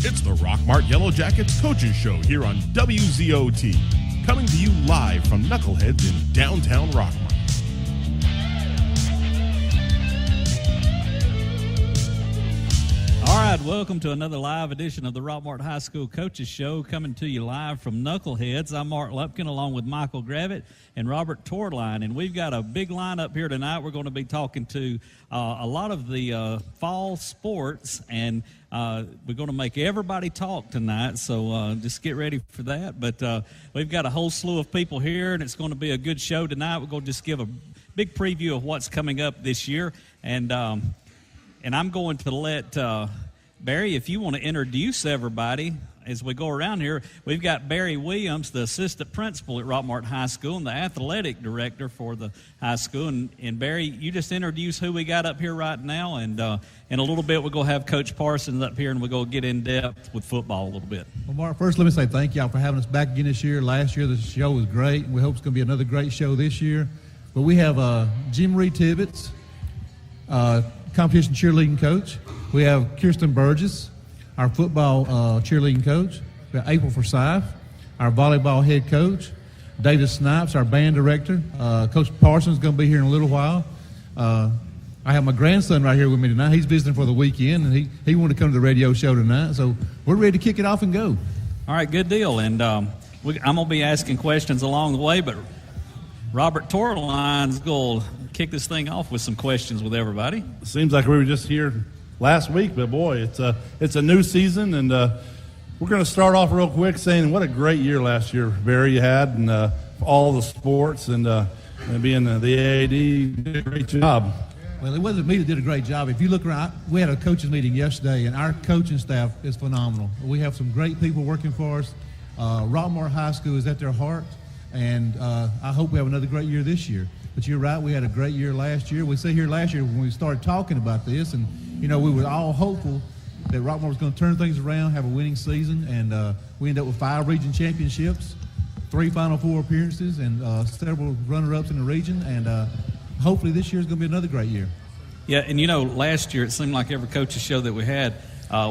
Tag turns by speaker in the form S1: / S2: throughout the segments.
S1: It's the Rockmart Yellow Jackets Coaches Show here on WZOT, coming to you live from Knuckleheads in downtown Rockmart.
S2: All right, welcome to another live edition of the Rockmart High School Coaches Show, coming to you live from Knuckleheads. I'm Mark Lupkin, along with Michael Gravitt and Robert Torline, and we've got a big lineup here tonight. We're going to be talking to a lot of the fall sports, and we're going to make everybody talk tonight, so just get ready for that. But we've got a whole slew of people here, and it's going to be a good show tonight. We're going to just give a big preview of what's coming up this year, and I'm going to let Barry, if you want to introduce everybody as we go around here. We've got Barry Williams, the assistant principal at Rockmart High School and the athletic director for the high school. And Barry, you just introduce who we got up here right now, and in a little bit we're going to have Coach Parsons up here, and we're going to get in depth with football a little bit.
S3: Well, Mark, first let me say thank y'all for having us back again this year. Last year the show was great, and we hope it's going to be another great show this year. But we have Jim Marie Tibbetts, competition cheerleading coach. We have Kirsten Burgess, our football cheerleading coach. We have April Forsyth, our volleyball head coach. David Snipes, our band director. Coach Parsons is going to be here in a little while. I have my grandson right here with me tonight. He's visiting for the weekend, and he wanted to come to the radio show tonight. So we're ready to kick it off and go.
S2: All right, good deal. And I'm going to be asking questions along the way, but Robert Torline's going to kick this thing off with some questions with everybody.
S4: Seems like we were just here last week, but boy, it's a new season, and we're going to start off real quick saying what a great year last year, Barry, you had, and all the sports, and being the AAD, you did a great job.
S3: Well, it wasn't me that did a great job. If you look around, we had a coaches meeting yesterday, and our coaching staff is phenomenal. We have some great people working for us. Rockmart High School is at their heart, and I hope we have another great year this year. But you're right, we had a great year last year. We sit here last year when we started talking about this, and we were all hopeful that Rockmart was going to turn things around, have a winning season, and we ended up with 5 region championships, 3 Final Four appearances, and several runner-ups in the region, and hopefully this year is going to be another great year.
S2: Yeah, and last year it seemed like every coach's show that we had,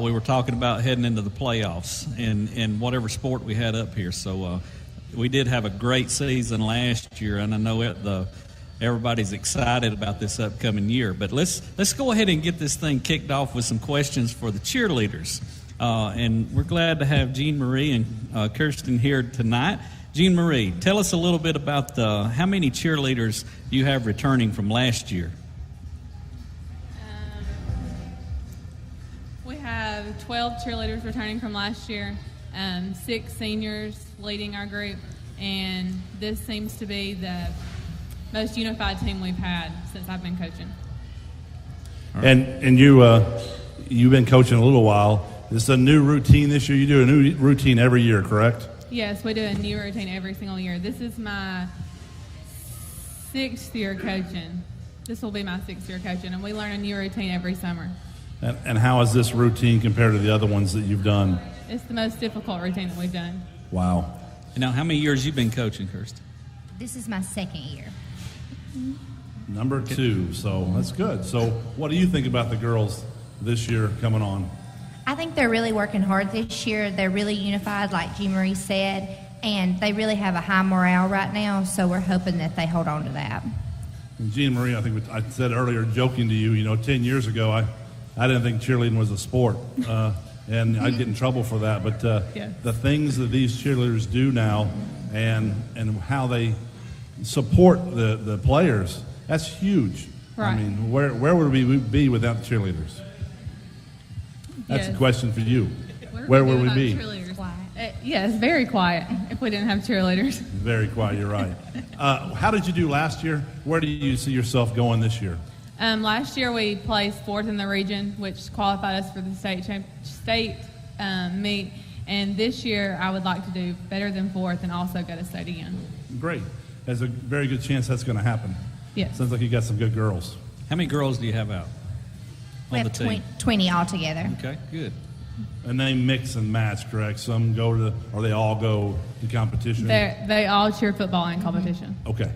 S2: we were talking about heading into the playoffs in whatever sport we had up here. So we did have a great season last year, and I know everybody's excited about this upcoming year. But let's go ahead and get this thing kicked off with some questions for the cheerleaders. And we're glad to have Jean Marie and Kirsten here tonight. Jean Marie, tell us a little bit about how many cheerleaders you have returning from last year.
S5: We have 12 cheerleaders returning from last year, 6 seniors leading our group, and this seems to be the most unified team we've had since I've been coaching.
S4: Right. And you've been coaching a little while. This is a new routine this year. You do a new routine every year, correct?
S5: Yes, we do a new routine every single year. This is my 6th year coaching. This will be my 6th year coaching, and we learn a new routine every summer.
S4: And how is this routine compared to the other ones that you've done?
S5: It's the most difficult routine that we've done.
S4: Wow.
S2: And now, how many years you been coaching, Kirsten?
S6: This is my 2nd year.
S4: Number 2, so that's good. So what do you think about the girls this year coming on?
S6: I think they're really working hard this year. They're really unified, like Jean Marie said, and they really have a high morale right now, so we're hoping that they hold on to that.
S4: And Jean Marie, I think I said earlier, joking to you, 10 years ago, I didn't think cheerleading was a sport, and I'd get in trouble for that. But the things that these cheerleaders do now and how they support the players, that's huge.
S5: Right.
S4: I mean, where would we be without the cheerleaders? That's a question for you. Where would we be?
S5: Yes, very quiet if we didn't have cheerleaders.
S4: Very quiet, you're right. How did you do last year? Where do you see yourself going this year?
S5: Last year we placed 4th in the region, which qualified us for the state meet. And this year I would like to do better than 4th and also go to state again. Great.
S4: There's a very good chance that's going to happen.
S5: Yes.
S4: Sounds like you got some good girls.
S2: How many girls do you have out
S6: We
S2: on the
S6: have
S2: team?
S6: 20 altogether.
S2: Okay, good.
S4: And they mix and match, correct? Some go to or they all go to competition?
S5: They all cheer football in competition.
S4: Okay.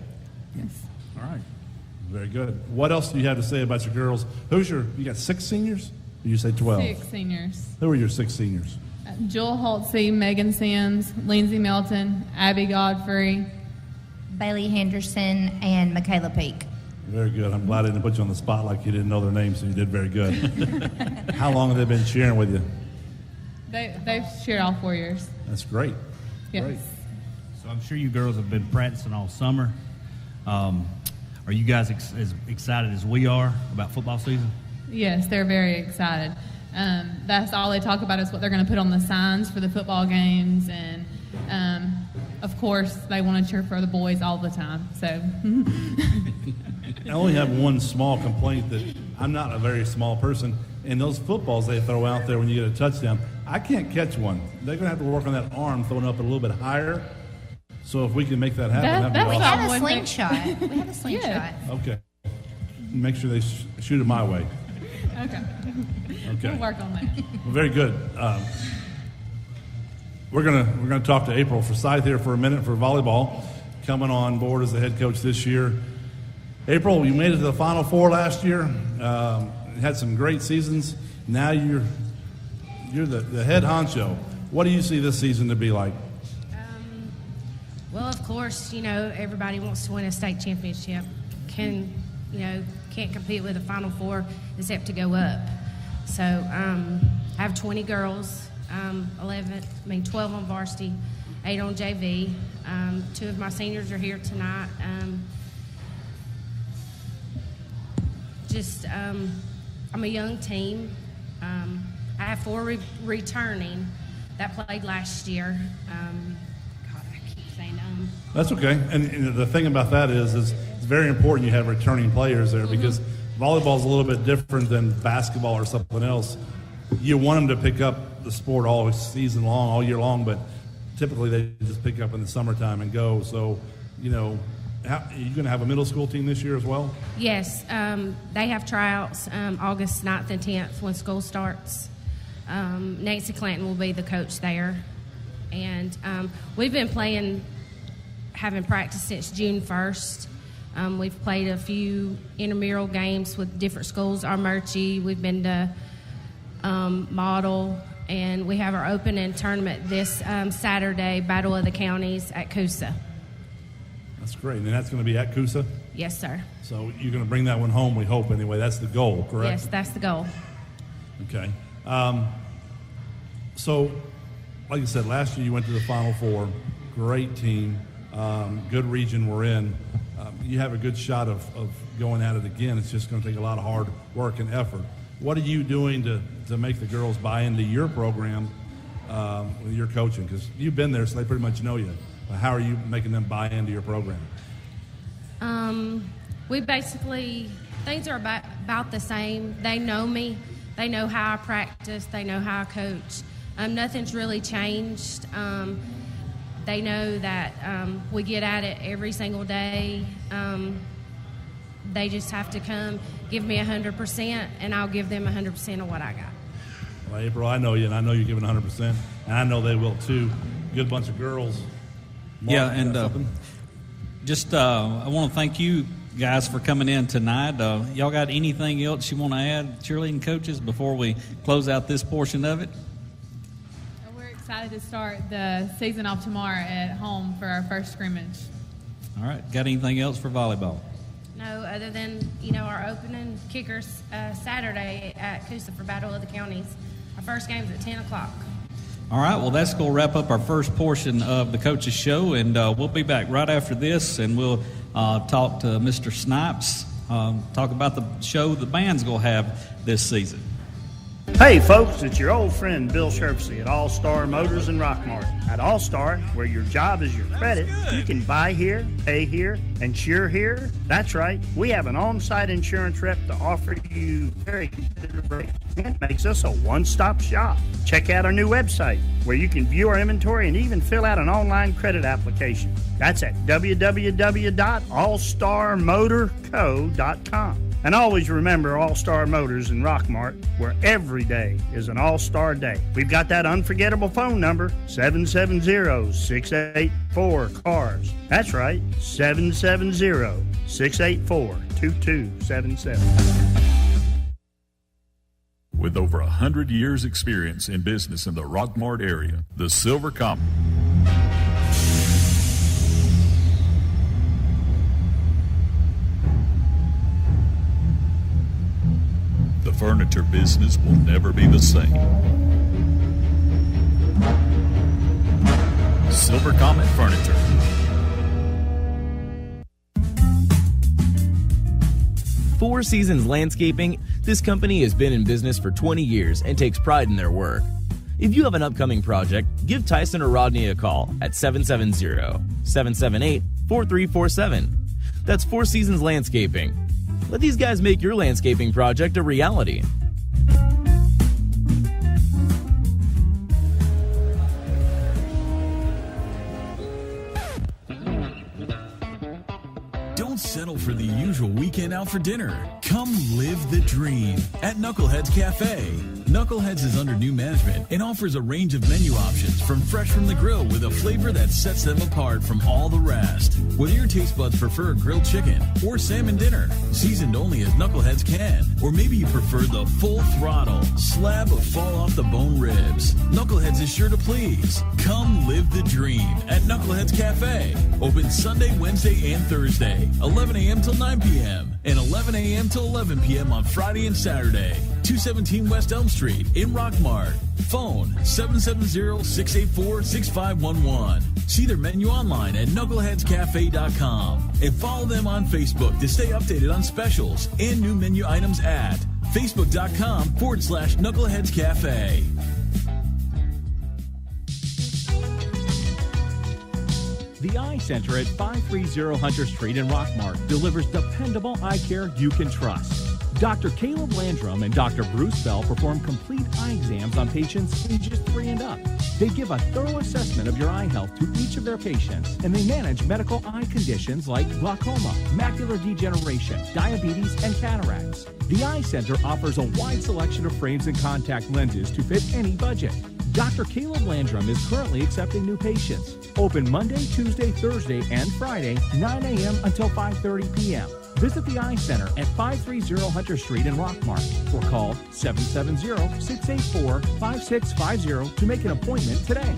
S5: Yes.
S4: All right. Very good. What else do you have to say about your girls? You got 6 seniors? Or you say 12?
S5: 6 seniors.
S4: Who are your 6 seniors?
S5: Jewel Holtzy, Megan Sims, Lindsay Melton, Abby Godfrey,
S6: Bailey Henderson, and Michaela Peak.
S4: Very good. I'm glad I didn't put you on the spot like you didn't know their names, so you did very good. How long have they been cheering with you?
S5: They've cheered all 4 years.
S4: That's great.
S5: Yes.
S4: Great.
S7: So I'm sure you girls have been practicing all summer. Are you guys as excited as we are about football season?
S5: Yes, they're very excited. That's all they talk about is what they're going to put on the signs for the football games, and of course they want to cheer for the boys all the time. So
S4: I only have one small complaint that I'm not a very small person, and those footballs they throw out there when you get a touchdown, I can't catch one. They're going to have to work on that arm, throwing up a little bit higher. So if we can make that happen, that'd be
S6: We
S4: awesome.
S6: have a slingshot. We have a slingshot.
S5: Yeah.
S4: Okay. Make sure they shoot it my way.
S5: Okay.
S4: Okay.
S5: We'll work on that.
S4: Well, very good. We're gonna talk to April Forsyth here for a minute for volleyball, coming on board as the head coach this year. April, you made it to the Final Four last year. Had some great seasons. Now you're the head honcho. What do you see this season to be like?
S8: Well, of course, everybody wants to win a state championship. Can't compete with a Final Four except to go up. So I have 20 girls, 12 on varsity, 8 on JV. 2 of my seniors are here tonight. I'm a young team. I have 4 returning that played last year.
S4: That's okay. And the thing about that is it's very important you have returning players there because volleyball is a little bit different than basketball or something else. You want them to pick up the sport all season long, all year long, but typically they just pick up in the summertime and go. So, are you going to have a middle school team this year as well?
S8: Yes. They have tryouts August 9th and 10th when school starts. Nancy Clanton will be the coach there. And we've been having practice since June 1st. We've played a few intramural games with different schools, Armurchie. We've been to Model, and we have our opening tournament this Saturday, Battle of the Counties at Coosa.
S4: That's great. And that's going to be at Coosa?
S8: Yes, sir.
S4: So you're going to bring that one home, we hope, anyway. That's the goal, correct?
S8: Yes, that's the goal.
S4: Okay. So, like I said, last year you went to the Final Four. Great team. Good region we're in. You have a good shot of going at it again. It's just going to take a lot of hard work and effort. What are you doing to make the girls buy into your program with your coaching? Because you've been there, so they pretty much know you. But how are you making them buy into your program?
S8: We basically, things are about the same. They know me. They know how I practice. They know how I coach. Nothing's really changed. They know that we get at it every single day. They just have to come, give me 100%, and I'll give them 100% of what I got.
S4: Well, April, I know you, and I know you're giving 100%, and I know they will too. Good bunch of girls. Mark,
S2: yeah, and I want to thank you guys for coming in tonight. Y'all got anything else you want to add, cheerleading coaches, before we close out this portion of it?
S5: We're excited to start the season off tomorrow at home for our first scrimmage. All
S2: right. Got anything else for volleyball?
S8: No, other than, our opening kickers Saturday at Coosa for Battle of the Counties. Our first game's at 10 o'clock.
S2: All right, well, that's going to wrap up our first portion of the Coaches Show, and we'll be back right after this, and we'll talk to Mr. Snipes, talk about the show the band's going to have this season.
S9: Hey folks, it's your old friend Bill Sherfsey at All-Star Motors in Rockmart. At All-Star, where your job is your credit, you can buy here, pay here, and cheer here. That's right, we have an on-site insurance rep to offer you very competitive rates. It makes us a one-stop shop. Check out our new website, where you can view our inventory and even fill out an online credit application. That's at www.allstarmotorco.com. And always remember All-Star Motors in Rockmart, where every day is an All-Star Day. We've got that unforgettable phone number, 770-684-CARS. That's right, 770-684-2277.
S10: With over 100 years experience in business in the Rockmart area, the Silver Comet. The furniture business will never be the same. Silver Comet Furniture.
S11: Four Seasons Landscaping, this company has been in business for 20 years and takes pride in their work. If you have an upcoming project, give Tyson or Rodney a call at 770-778-4347. That's Four Seasons Landscaping. Let these guys make your landscaping project a reality.
S12: Don't settle for the usual weekend out for dinner. Come live the dream at Knucklehead's Cafe. Knucklehead's is under new management and offers a range of menu options from fresh from the grill with a flavor that sets them apart from all the rest. Whether your taste buds prefer grilled chicken or salmon dinner, seasoned only as Knuckleheads can, or maybe you prefer the full throttle slab of fall off the bone ribs, Knuckleheads is sure to please. Come live the dream at Knucklehead's Cafe. Open Sunday, Wednesday, and Thursday, 11 a.m. till 9 p.m. and 11 a.m. till 11 p.m. on Friday and Saturday. 217 West Elm Street in Rockmart. Phone 770-684-6511. See their menu online at knuckleheadscafe.com and follow them on Facebook to stay updated on specials and new menu items at facebook.com/knuckleheadscafe.
S13: The Eye Center at 530 Hunter Street in Rockmart delivers dependable eye care you can trust. Dr. Caleb Landrum and Dr. Bruce Bell perform complete eye exams on patients ages 3 and up. They give a thorough assessment of your eye health to each of their patients, and they manage medical eye conditions like glaucoma, macular degeneration, diabetes, and cataracts. The Eye Center offers a wide selection of frames and contact lenses to fit any budget. Dr. Caleb Landrum is currently accepting new patients. Open Monday, Tuesday, Thursday, and Friday, 9 a.m. until 5:30 p.m. Visit the Eye Center at 530 Hunter Street in Rockmart or call 770-684-5650 to make an appointment today.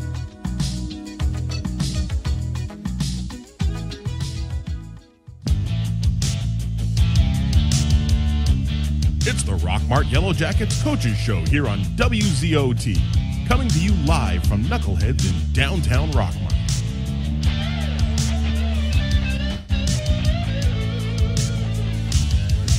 S1: It's the Rockmart Yellow Jackets Coaches Show here on WZOT. Coming to you live from Knuckleheads in downtown Rockmart.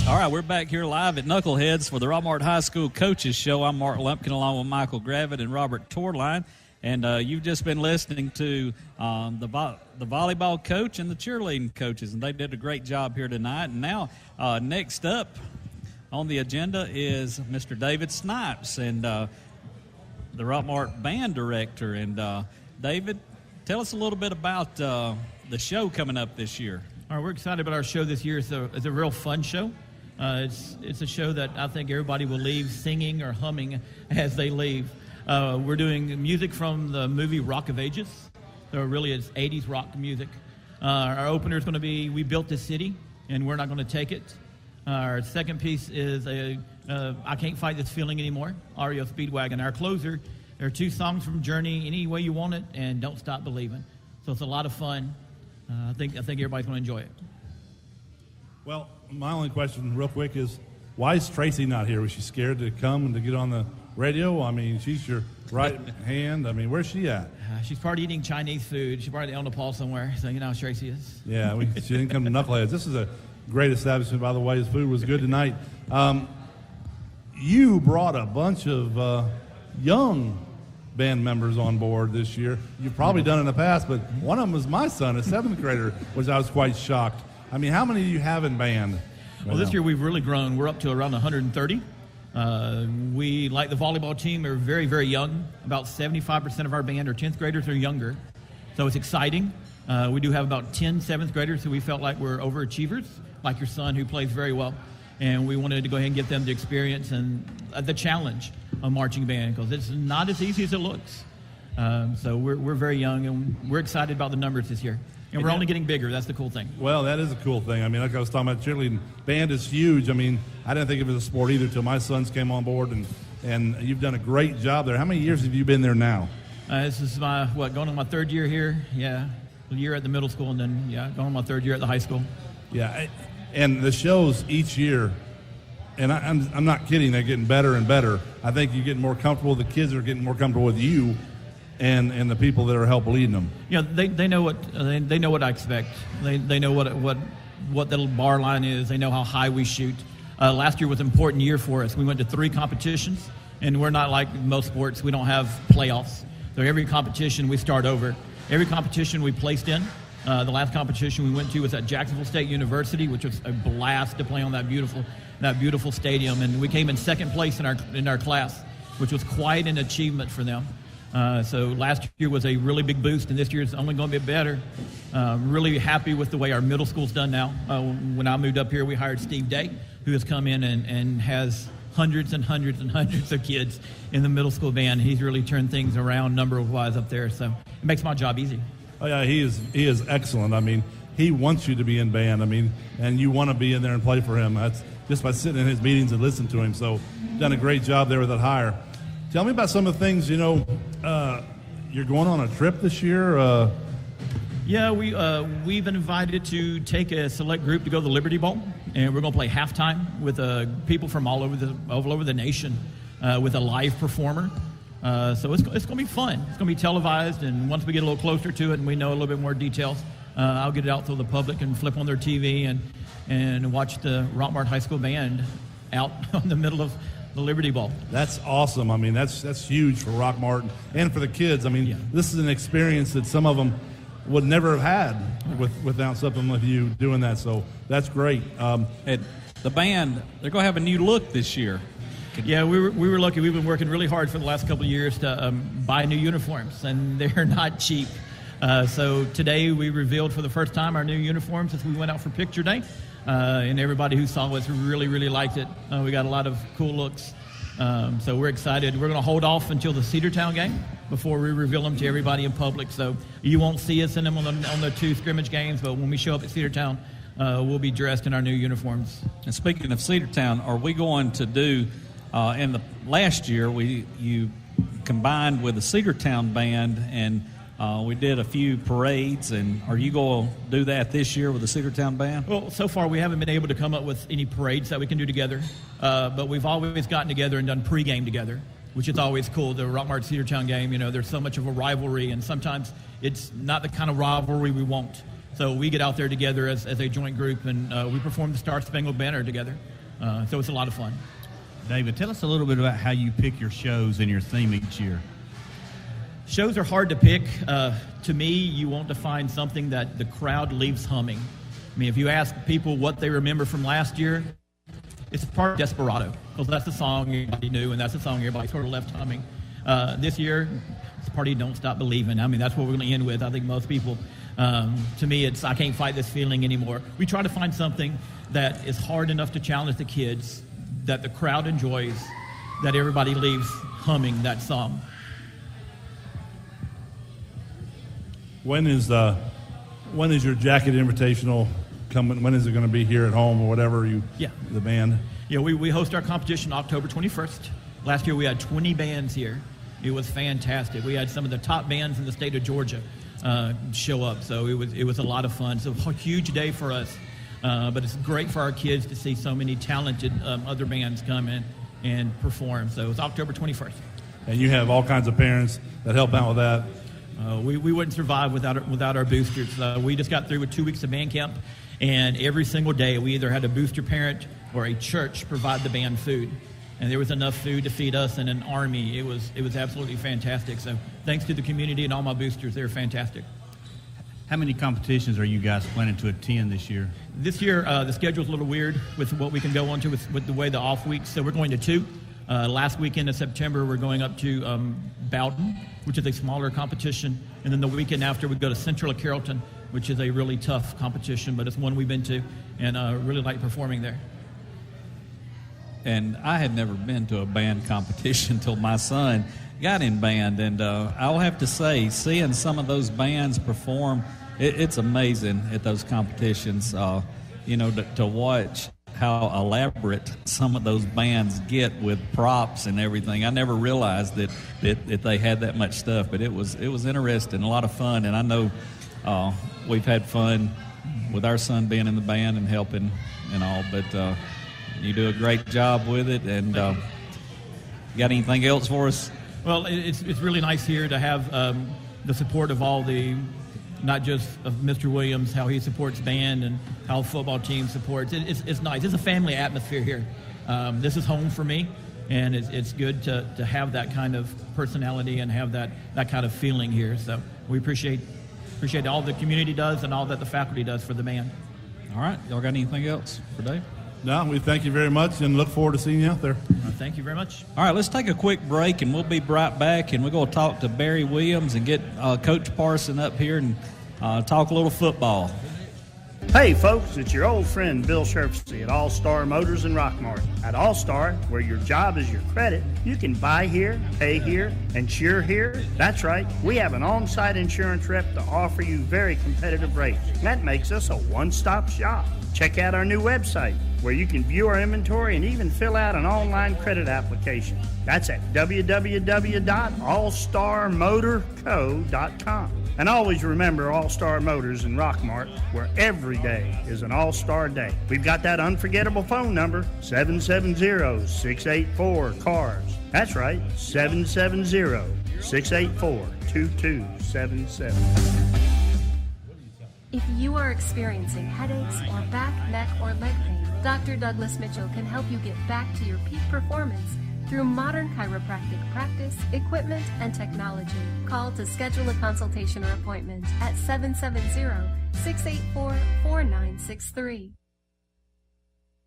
S2: All right, we're back here live at Knuckleheads for the Rockmart High School Coaches Show. I'm Mark Lumpkin along with Michael Gravitt and Robert Torline. And you've just been listening to the volleyball coach and the cheerleading coaches, and they did a great job here tonight. And now next up on the agenda is Mr. David Snipes and the Rockmart band director. And David, tell us a little bit about the show coming up this year.
S14: All right, we're excited about our show this year. It's a real fun show. It's a show that I think everybody will leave singing or humming as they leave. We're doing music from the movie Rock of Ages. So really it's 80s rock music. Our opener is going to be We Built This City, and We're Not Going to Take It. Our second piece is I Can't Fight This Feeling Anymore, REO Speedwagon. Our closer, there are 2 songs from Journey, Any Way You Want It, and Don't Stop Believing. So it's a lot of fun. I think everybody's going to enjoy it.
S4: Well, my only question real quick is, why is Tracy not here? Was she scared to come and to get on the radio? I mean, she's your right hand. I mean, where's she at?
S14: She's probably eating Chinese food. She's probably on Nepal somewhere, so you know how Tracy is.
S4: Yeah, she didn't come to Knuckleheads. This is a great establishment, by the way. His food was good tonight. You brought a bunch of young band members on board this year. You've probably done it in the past, but one of them was my son, a 7th grader, which I was quite shocked. I mean, how many do you have in band?
S14: Well, this year we've really grown. We're up to around 130. We, like the volleyball team, are very, very young. About 75% of our band are 10th graders or younger. So it's exciting. We do have about 10 7th graders who we felt like were overachievers, like your son who plays very well. And we wanted to go ahead and get them the experience and the challenge of marching band, because it's not as easy as it looks. So we're very young, and we're excited about the numbers this year. And we're only getting bigger. That's the cool thing.
S4: Well, that is a cool thing. I mean, like I was talking about cheerleading, band is huge. I mean, I didn't think of it as a sport either until my sons came on board, and and you've done a great job there. How many years have you been there now?
S14: This is going on my third year here. Yeah, a year at the middle school, and then going on my third year at the high school.
S4: Yeah, and the shows each year, and I'm not kidding, they're getting better and better. I think you're getting more comfortable. The kids are getting more comfortable with you, and the people that are helping leading them.
S14: Yeah, they know what they know what I expect. They know what the bar line is. They know how high we shoot. Last year was an important year for us. We went to 3 competitions, and we're not like most sports. We don't have playoffs. So every competition we start over. Every competition we placed in. The last competition we went to was at Jacksonville State University, which was a blast to play on that beautiful stadium. And we came in second place in our class, which was quite an achievement for them. So last year was a really big boost, and this year is only going to be better. Really happy with the way our middle school's done now. When I moved up here, we hired Steve Day, who has come in and has hundreds and hundreds and hundreds of kids in the middle school band. He's really turned things around number-wise up there, so it makes my job easy.
S4: Oh yeah, he is excellent. I mean, he wants you to be in band. I mean, and you want to be in there and play for him. That's just by sitting in his meetings and listening to him. So, done a great job there with that hire. Tell me about some of the things. You're going on a trip this year.
S14: Yeah, we've been invited to take a select group to go to the Liberty Bowl, and we're going to play halftime with people from all over the nation with a live performer. So it's going to be fun. It's going to be televised, and once we get a little closer to it and we know a little bit more details, I'll get it out to the public and flip on their TV and watch the Rockmart High School band out in the middle of the Liberty Bowl.
S4: That's awesome. I mean, that's huge for Rockmart and for the kids. I mean, This is an experience that some of them would never have had without something like you doing that. So that's great.
S2: And the band, they're going to have a new look this year.
S14: Yeah, we were lucky. We've been working really hard for the last couple of years to buy new uniforms, and they're not cheap. So today we revealed for the first time our new uniforms as we went out for picture day, and everybody who saw us really, really liked it. We got a lot of cool looks. So we're excited. We're going to hold off until the Cedartown game before we reveal them to everybody in public. So you won't see us in them on the 2 scrimmage games, but when we show up at Cedartown, we'll be dressed in our new uniforms.
S2: And speaking of Cedartown, are we going to do in the last year you combined with the Cedartown band and we did a few parades, and are you going to do that this year with the Cedartown band?
S14: Well, so far we haven't been able to come up with any parades that we can do together, but we've always gotten together and done pregame together, which is always cool. The Rockmart Cedartown game, there's so much of a rivalry, and sometimes it's not the kind of rivalry we want. So we get out there together as a joint group, and we perform the Star Spangled Banner together. So it's a lot of fun.
S7: David, tell us a little bit about how you pick your shows and your theme each year.
S14: Shows are hard to pick. To me, you want to find something that the crowd leaves humming. I mean, if you ask people what they remember from last year, it's part of Desperado, because that's the song everybody knew, and that's the song everybody sort of left humming. This year, it's Party Don't Stop Believing. I mean, that's what we're going to end with. I think most people, to me, it's I Can't Fight This Feeling Anymore. We try to find something that is hard enough to challenge the kids, that the crowd enjoys, that everybody leaves humming that song.
S4: When is your Jacket Invitational coming? When is it going to be here at home or whatever the band?
S14: Yeah, we host our competition October 21st. Last year we had 20 bands here. It was fantastic. We had some of the top bands in the state of Georgia show up, so it was a lot of fun. It's a huge day for us, but it's great for our kids to see so many talented other bands come in and perform. So it's October 21st.
S4: And you have all kinds of parents that help out with that.
S14: We wouldn't survive without our boosters. We just got through with 2 weeks of band camp, and every single day we either had a booster parent or a church provide the band food. And there was enough food to feed us and an army. It was absolutely fantastic. So thanks to the community and all my boosters, they're fantastic.
S7: How many competitions are you guys planning to attend this year?
S14: This year, the schedule's a little weird with what we can go on to with the way the off weeks. So we're going to 2. Last weekend of September, we're going up to Bowden, which is a smaller competition. And then the weekend after, we go to Central Carrollton, which is a really tough competition, but it's one we've been to and really like performing there.
S2: And I had never been to a band competition until my son got in band. And I'll have to say, seeing some of those bands perform, it's amazing at those competitions, to watch how elaborate some of those bands get with props and everything. I never realized that they had that much stuff, but it was interesting, a lot of fun, and I know we've had fun with our son being in the band and helping and all, but you do a great job with it. And got anything else for us?
S14: Well, it's really nice here to have the support of all the, not just of Mr. Williams, how he supports band and how the football team supports. It's nice. It's a family atmosphere here. This is home for me, and it's good to have that kind of personality and have that kind of feeling here. So we appreciate all the community does and all that the faculty does for the band.
S2: All right. Y'all got anything else for Dave?
S4: No, we thank you very much and look forward to seeing you out there.
S14: Thank you very much.
S2: All right, let's take a quick break, and we'll be right back, and we're going to talk to Barry Williams and get Coach Parson up here and talk a little football.
S9: Hey folks, it's your old friend Bill Sherfsey at All Star Motors in Rockmart. At All Star, where your job is your credit, you can buy here, pay here, and insure here. That's right, we have an on-site insurance rep to offer you very competitive rates. That makes us a one-stop shop. Check out our new website, where you can view our inventory and even fill out an online credit application. That's at www.allstarmotorco.com. And always remember All-Star Motors in Rockmart, where every day is an all-star day. We've got that unforgettable phone number, 770-684-CARS. That's right, 770-684-2277.
S15: If you are experiencing headaches or back, neck, or leg pain, Dr. Douglas Mitchell can help you get back to your peak performance through modern chiropractic practice, equipment, and technology. Call to schedule a consultation or appointment at 770-684-4963.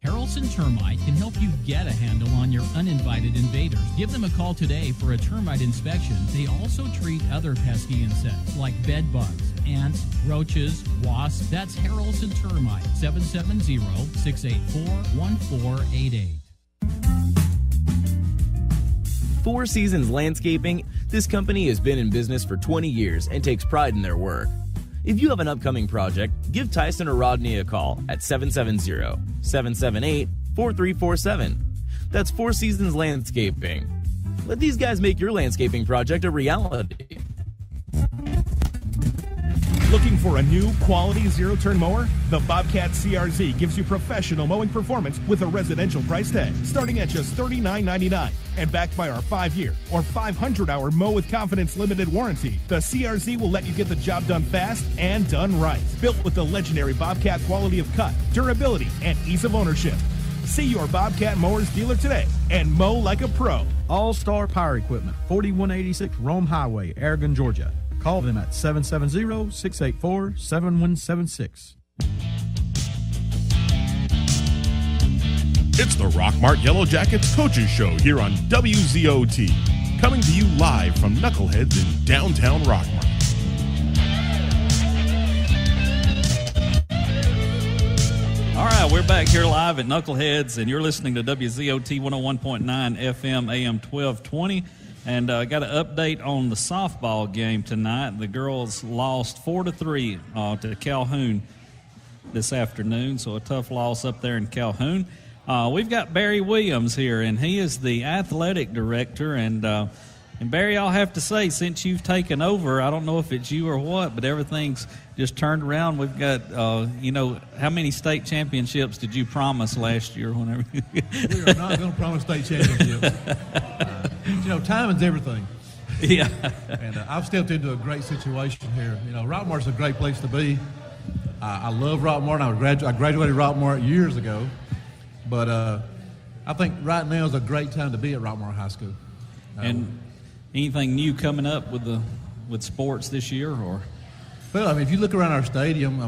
S16: Harrelson Termite can help you get a handle on your uninvited invaders. Give them a call today for a termite inspection. They also treat other pesky insects like bed bugs, ants, roaches, wasps. That's Harrelson Termite, 770-684-1488.
S11: Four Seasons Landscaping, this company has been in business for 20 years and takes pride in their work. If you have an upcoming project, give Tyson or Rodney a call at 770-778-4347. That's Four Seasons Landscaping. Let these guys make your landscaping project a reality.
S17: Looking for a new quality zero-turn mower? The Bobcat CRZ gives you professional mowing performance with a residential price tag starting at just $39.99 and backed by our 5-year or 500-hour Mow with Confidence limited warranty. The CRZ will let you get the job done fast and done right. Built with the legendary Bobcat quality of cut, durability, and ease of ownership. See your Bobcat Mowers dealer today and mow like a pro.
S18: All-Star Power Equipment, 4186 Rome Highway, Aragon, Georgia. Call them at 770-684-7176.
S1: It's the Rockmart Yellow Jackets Coaches Show here on WZOT. Coming to you live from Knuckleheads in downtown Rockmart.
S2: All right, we're back here live at Knuckleheads, and you're listening to WZOT 101.9 FM AM 1220. And got an update on the softball game tonight. The girls lost 4-3 to Calhoun this afternoon, so a tough loss up there in Calhoun. We've got Barry Williams here, and he is the athletic director. And Barry, I'll have to say, since you've taken over, I don't know if it's you or what, but everything's just turned around. We've got, how many state championships did you promise last year? Whenever
S3: we are not going to promise state championships. Timing's everything.
S2: Yeah.
S3: And I've stepped into a great situation here. Rockmart's a great place to be. I love Rockmart. I graduated Rockmart years ago. But I think right now is a great time to be at Rockmart High School.
S2: And anything new coming up with sports this year? Or?
S3: Well, if you look around our stadium,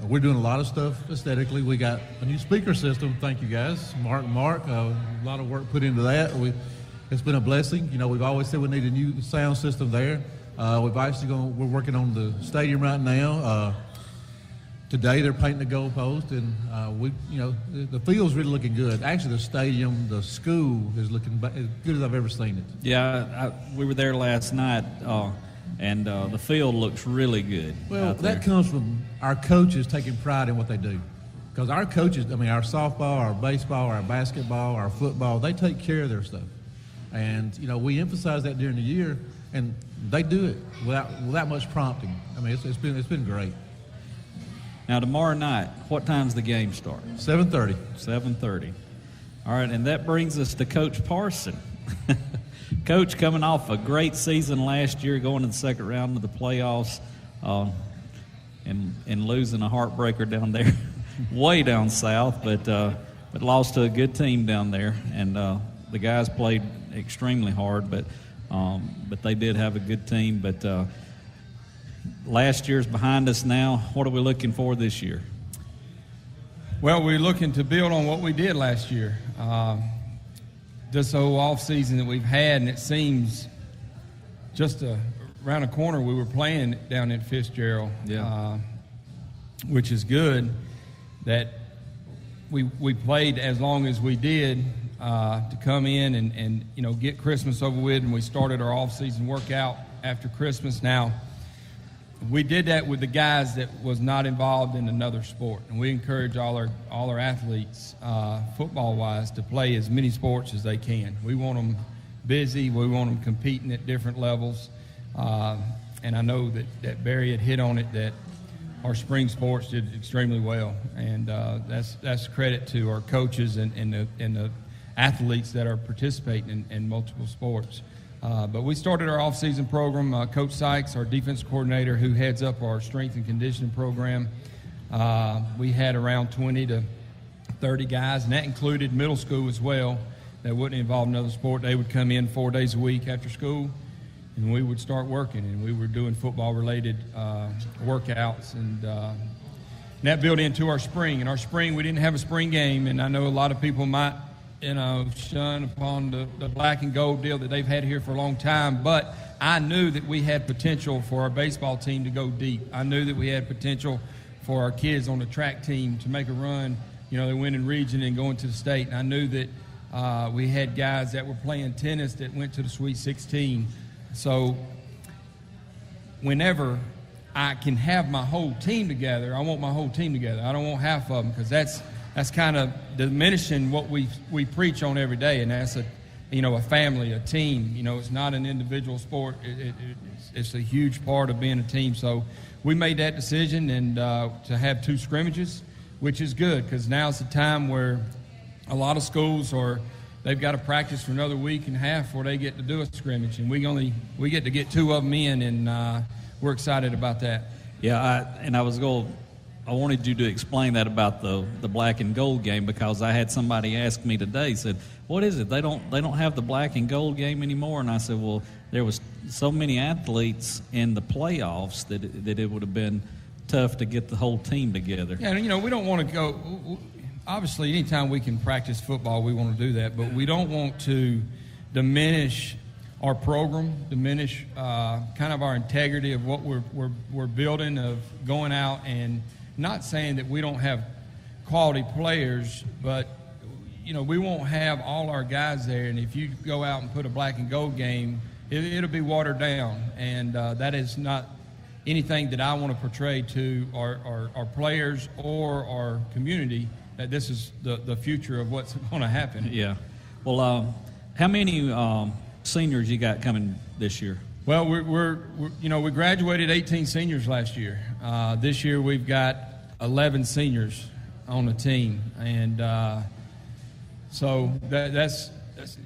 S3: we're doing a lot of stuff aesthetically. We got a new speaker system. Thank you, guys. Mark, a lot of work put into that. It's been a blessing. We've always said we need a new sound system there. We're working on the stadium right now. Today they're painting the goalpost, and the field's really looking good. Actually, the stadium, the school is looking as good as I've ever seen it.
S2: Yeah, we were there last night, and the field looks really good.
S3: Well, that comes from our coaches taking pride in what they do. Because our coaches, I mean, our softball, our baseball, our basketball, our football, they take care of their stuff. And, you know, we emphasize that during the year, and they do it without much prompting. I mean, it's been great.
S2: Now, tomorrow night, what time's the game start?
S3: 7:30.
S2: 7:30. All right, and that brings us to Coach Parson. Coach coming off a great season last year, going to the second round of the playoffs, and losing a heartbreaker down there, way down south, but lost to a good team down there. And the guys played extremely hard, but they did have a good team. But last year's behind us now. What are we looking for this year?
S19: Well, we're looking to build on what we did last year. This whole off season that we've had, and it seems just around the corner we were playing down in Fitzgerald, which is good that we played as long as we did to come in and you know, get Christmas over with, and we started our off season workout after Christmas. Now, we did that with the guys that was not involved in another sport, and we encourage all our athletes, football-wise, to play as many sports as they can. We want them busy. We want them competing at different levels. And I know that Barry had hit on it, that our spring sports did extremely well, and that's credit to our coaches and the athletes that are participating in multiple sports. But we started our off-season program. Coach Sykes, our defense coordinator, who heads up our strength and conditioning program, we had around 20 to 30 guys, and that included middle school as well, that wouldn't involve another sport. They would come in 4 days a week after school, and we would start working, and we were doing football-related workouts, and that built into our spring. In our spring, we didn't have a spring game, and I know a lot of people might shun upon the black and gold deal that they've had here for a long time, but I knew that we had potential for our baseball team to go deep. I knew that we had potential for our kids on the track team to make a run. You know, they win in region and going to the state, and I knew that we had guys that were playing tennis that went to the Sweet 16. So whenever I can have my whole team together, I want my whole team together. I don't want half of them, because that's kind of diminishing what we preach on every day, and that's a family, a team. You know, it's not an individual sport. It's a huge part of being a team. So we made that decision, and to have 2 scrimmages, which is good, because now's the time where a lot of schools they've got to practice for another week and a half before they get to do a scrimmage, and we get to get 2 of them in, and we're excited about that.
S2: Yeah, I wanted you to explain that about the black and gold game, because I had somebody ask me today, said, what is it? They don't have the black and gold game anymore. And I said, well, there was so many athletes in the playoffs that it would have been tough to get the whole team together.
S19: Yeah, you know, we don't want to go, obviously anytime we can practice football, we want to do that, but we don't want to diminish our program, diminish kind of our integrity of what we're building, of going out, and not saying that we don't have quality players, but, you know, we won't have all our guys there. And if you go out and put a black and gold game, it'll be watered down. And that is not anything that I want to portray to our players or our community, that this is the future of what's going to happen.
S2: Yeah. Well, how many seniors you got coming this year?
S19: Well, we graduated 18 seniors last year. This year we've got 11 seniors on the team, and so that's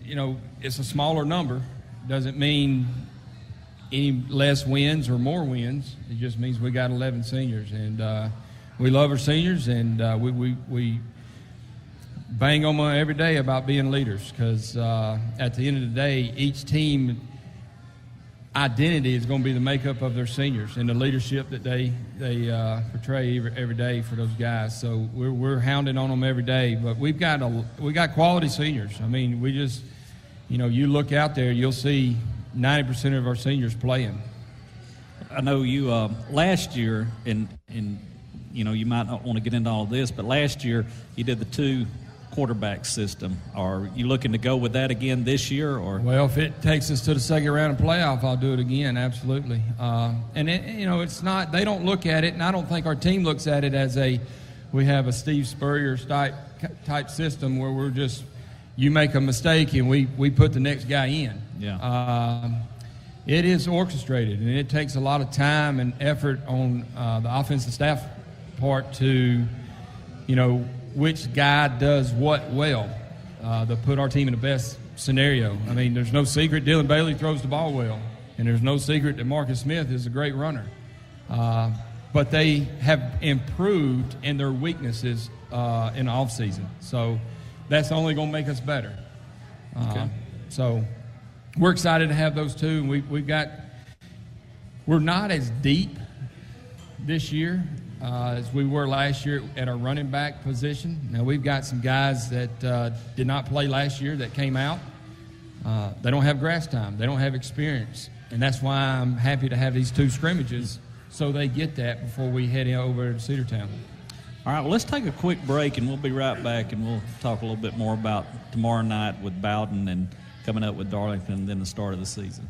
S19: you know, it's a smaller number. Doesn't mean any less wins or more wins. It just means we got 11 seniors, and we love our seniors, and we bang on them every day about being leaders, because at the end of the day, each team identity is going to be the makeup of their seniors and the leadership that they portray every day for those guys. So we're hounding on them every day, but we got quality seniors. I mean, we just, you know, you look out there, you'll see 90% of our seniors playing.
S2: I know you last year, and you know, you might not want to get into all of this, but last year you did the 2 quarterback system. Are you looking to go with that again this year? Or
S19: well, if it takes us to the second round of playoff, I'll do it again, absolutely. And you know, it's not, they don't look at it, and I don't think our team looks at it as we have a Steve Spurrier type system where we're just, you make a mistake and we put the next guy in.
S2: Yeah.
S19: It is orchestrated, and it takes a lot of time and effort on the offensive staff part to, which guy does what well to put our team in the best scenario. I mean, there's no secret Dylan Bailey throws the ball well, and there's no secret that Marcus Smith is a great runner. But they have improved in their weaknesses in the offseason. So that's only going to make us better.
S2: Okay.
S19: So we're excited to have those two. We're not as deep this year as we were last year at our running back position. Now, we've got some guys that did not play last year that came out. They don't have grass time. They don't have experience. And that's why I'm happy to have these two scrimmages so they get that before we head over to Cedartown.
S2: All right, well, let's take a quick break, and we'll be right back, and we'll talk a little bit more about tomorrow night with Bowden and coming up with Darlington and then the start of the season.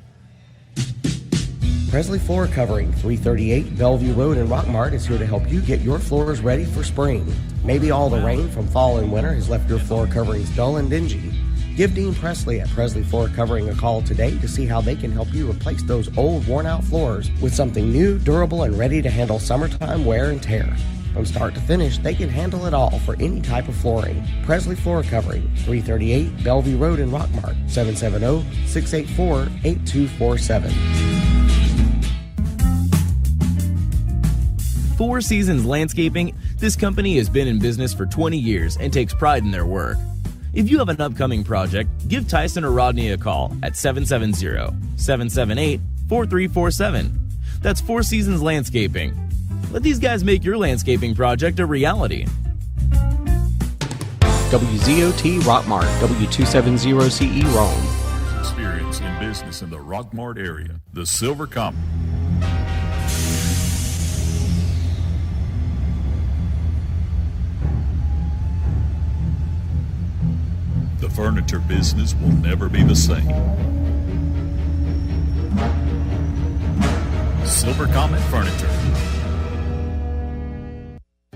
S20: Presley Floor Covering, 338 Bellevue Road in Rockmart is here to help you get your floors ready for spring. Maybe all the rain from fall and winter has left your floor coverings dull and dingy. Give Dean Presley at Presley Floor Covering a call today to see how they can help you replace those old, worn-out floors with something new, durable, and ready to handle summertime wear and tear. From start to finish, they can handle it all for any type of flooring. Presley Floor Covering, 338 Bellevue Road in Rockmart, 770-684-8247.
S11: Four Seasons Landscaping, this company has been in business for 20 years and takes pride in their work. If you have an upcoming project, give Tyson or Rodney a call at 770-778-4347. That's Four Seasons Landscaping. Let these guys make your landscaping project a reality.
S21: WZOT Rockmart, W270CE Rome.
S10: Experience in business in the Rockmart area. The Silver Comet. The furniture business will never be the same. Silver Comet Furniture.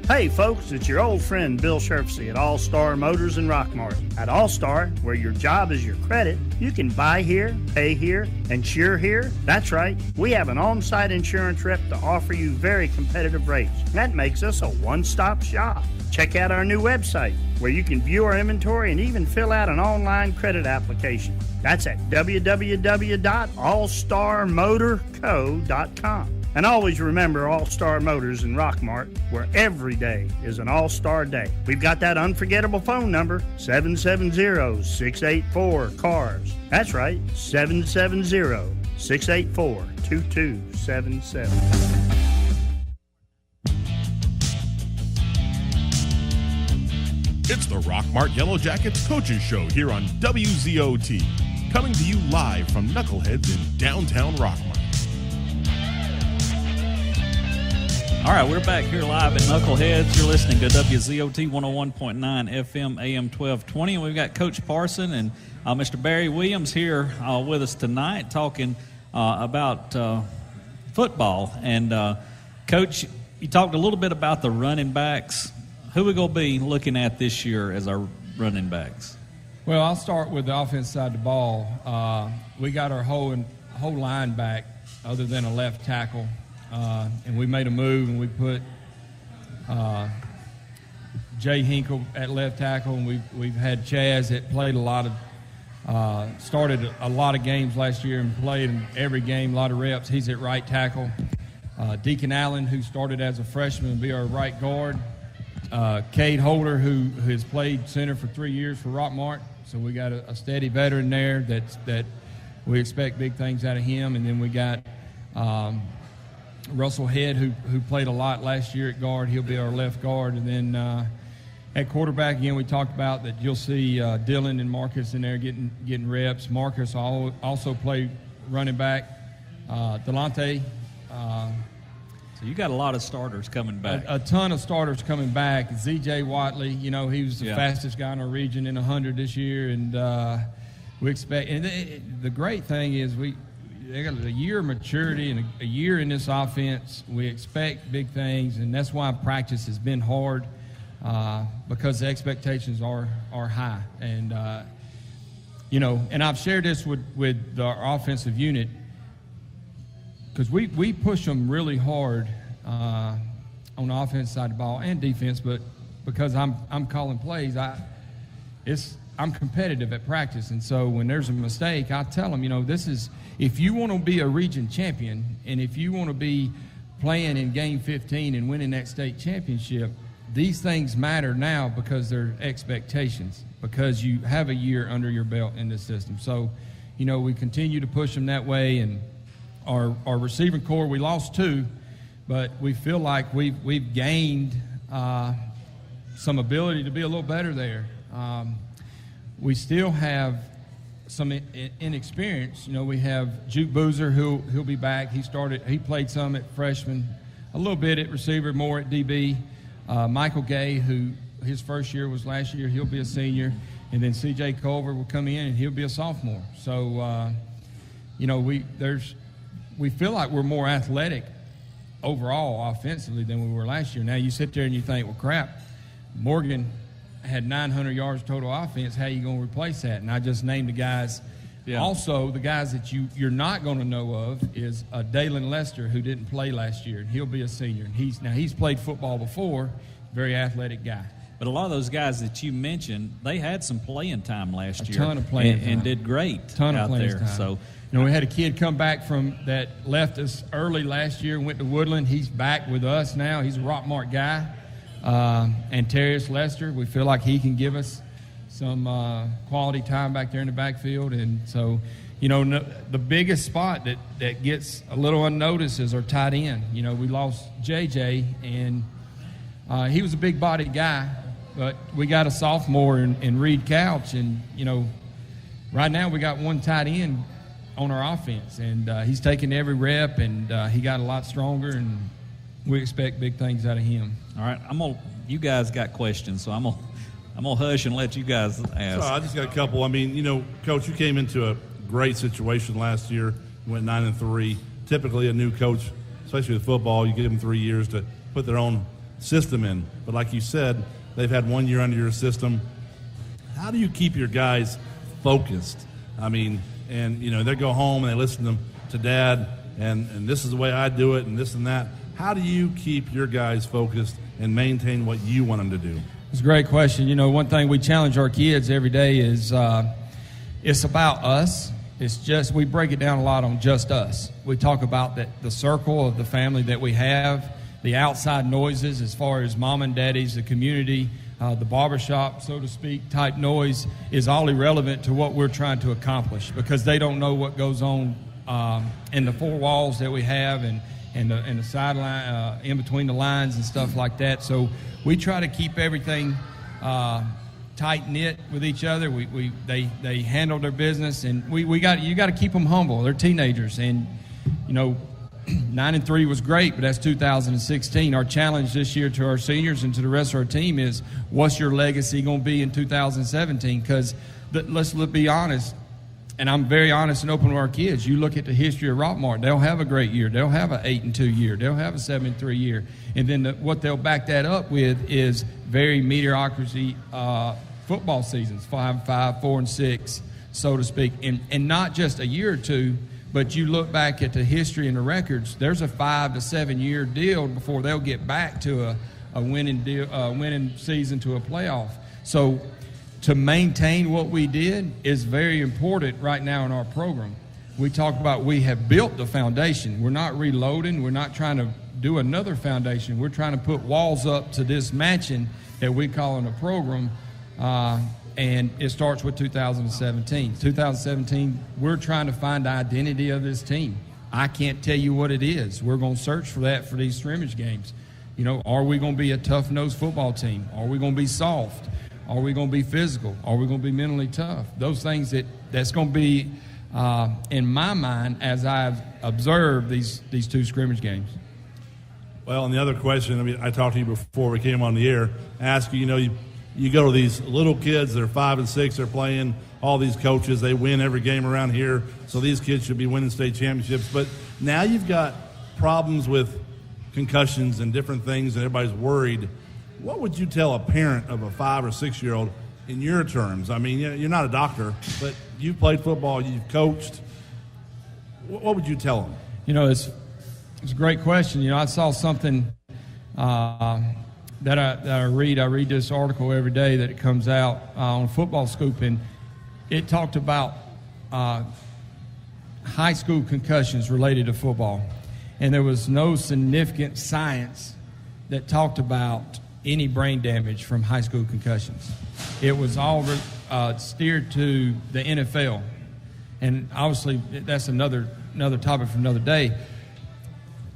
S9: Hey folks, it's your old friend Bill Sherfsey at All Star Motors in Rockmart. At All Star, where your job is your credit, you can buy here, pay here, insure here. That's right, we have an on-site insurance rep to offer you very competitive rates. That makes us a one-stop shop. Check out our new website, where you can view our inventory and even fill out an online credit application. That's at www.allstarmotorco.com. And always remember All-Star Motors in Rockmart, where every day is an all-star day. We've got that unforgettable phone number, 770-684-CARS. That's right, 770-684-2277.
S1: It's the Rockmart Yellow Jackets Coaches Show here on WZOT, coming to you live from Knuckleheads in downtown Rockmart.
S2: All right, we're back here live at Knuckleheads. You're listening to WZOT 101.9 FM AM 1220. And we've got Coach Parson and Mr. Barry Williams here with us tonight talking about football. And, Coach, you talked a little bit about the running backs. Who are we going to be looking at this year as our running backs?
S19: Well, I'll start with the offense side of the ball. We got our whole line back other than a left tackle. And we made a move, and we put Jay Hinkle at left tackle, and we've had Chaz that played started a lot of games last year and played in every game, a lot of reps. He's at right tackle. Deacon Allen, who started as a freshman, will be our right guard. Cade Holder, who has played center for 3 years for Rockmart. So we got a steady veteran there that we expect big things out of him. And then we got Russell Head, who played a lot last year at guard. He'll be our left guard. And then at quarterback, again, we talked about that you'll see Dylan and Marcus in there getting reps. Marcus also played running back. Delonte.
S2: So you got a lot of starters coming back.
S19: A ton of starters coming back. Z.J. Watley, he was the fastest guy in our region in 100 this year. And we expect – and the great thing is they got a year of maturity and a year in this offense. We expect big things, and that's why practice has been hard. because the expectations are high. And, and I've shared this with our offensive unit because we push them really hard on the offense side of the ball and defense, but because I'm calling plays, I'm competitive at practice, and so when there's a mistake, I tell them, this is, if you want to be a region champion and if you want to be playing in game 15 and winning that state championship, these things matter now because they're expectations, because you have a year under your belt in this system. So, we continue to push them that way, and our receiving core, we lost 2, but we feel like we've gained some ability to be a little better there. We still have some inexperience. We have Juke Boozer, who'll be back. He played some at freshman, a little bit at receiver, more at DB. Michael Gay, who his first year was last year, he'll be a senior. And then C.J. Culver will come in, and he'll be a sophomore. So, we feel like we're more athletic overall offensively than we were last year. Now, you sit there and you think, well, crap, Morgan had 900 yards total offense. How are you going to replace that? And I just named the guys. Yeah. Also, the guys that you're not going to know of is Dalen Lester, who didn't play last year, and he'll be a senior. And he's played football before, very athletic guy.
S2: But a lot of those guys that you mentioned, they had some playing time last year.
S19: A ton of playing time.
S2: And did great
S19: out
S2: there.
S19: Time.
S2: So,
S19: we had a kid come back that left us early last year and went to Woodland. He's back with us now. He's a Rockmart guy. And Terrius Lester, we feel like he can give us some quality time back there in the backfield. And so, the biggest spot that gets a little unnoticed is our tight end. We lost JJ, and he was a big-bodied guy, but we got a sophomore in Reed Couch. And, right now we got one tight end on our offense, and he's taking every rep, and he got a lot stronger, and we expect big things out of him.
S2: All right, you guys got questions, so I'm gonna hush and let you guys ask.
S4: So I just got a couple. Coach, you came into a great situation last year. You went 9-3. Typically, a new coach, especially with football, you give them 3 years to put their own system in. But like you said, they've had 1 year under your system. How do you keep your guys focused? They go home and they listen to Dad, and this is the way I do it, and this and that. How do you keep your guys focused and maintain what you want them to do?
S19: It's a great question. One thing we challenge our kids every day is it's about us. It's just, we break it down a lot on just us. We talk about the circle of the family that we have, the outside noises as far as mom and daddies, the community, the barbershop, so to speak, type noise is all irrelevant to what we're trying to accomplish, because they don't know what goes on in the four walls that we have and the sideline, in between the lines and stuff like that. So we try to keep everything tight-knit with each other. They handle their business, and you got to keep them humble. They're teenagers, and 9-3 was great, but that's 2016. Our challenge this year to our seniors and to the rest of our team is, what's your legacy going to be in 2017? Because let's be honest, and I'm very honest and open with our kids. You look at the history of Rockmart, they'll have a great year. They'll have an 8-2 year. They'll have a 7-3 year. And then what they'll back that up with is very mediocrity football seasons, 5-5, 4-6, so to speak. And not just a year or two, but you look back at the history and the records, there's a 5 to 7 year deal before they'll get back to a winning season, to a playoff. So to maintain what we did is very important right now in our program. We talk about we have built the foundation. We're not reloading. We're not trying to do another foundation. We're trying to put walls up to this mansion that we call in a program, and it starts with 2017. 2017, we're trying to find the identity of this team. I can't tell you what it is. We're going to search for that for these scrimmage games. Are we going to be a tough-nosed football team? Are we going to be soft? Are we going to be physical? Are we going to be mentally tough? Those things that's going to be, in my mind, as I've observed these two scrimmage games.
S4: Well, and the other question, I talked to you before we came on the air, ask you, you go to these little kids that are 5 and 6, they're playing, all these coaches, they win every game around here, so these kids should be winning state championships. But now you've got problems with concussions and different things, and everybody's worried. what would you tell a parent of a 5 or 6 year old in your terms? I mean, you're not a doctor, but you've played football, you've coached. What would you tell them?
S19: It's a great question. I saw something that I read. I read this article every day that it comes out on Football Scoop, and it talked about high school concussions related to football. And there was no significant science that talked about any brain damage from high school concussions. It was all steered to the NFL. And obviously, that's another topic for another day.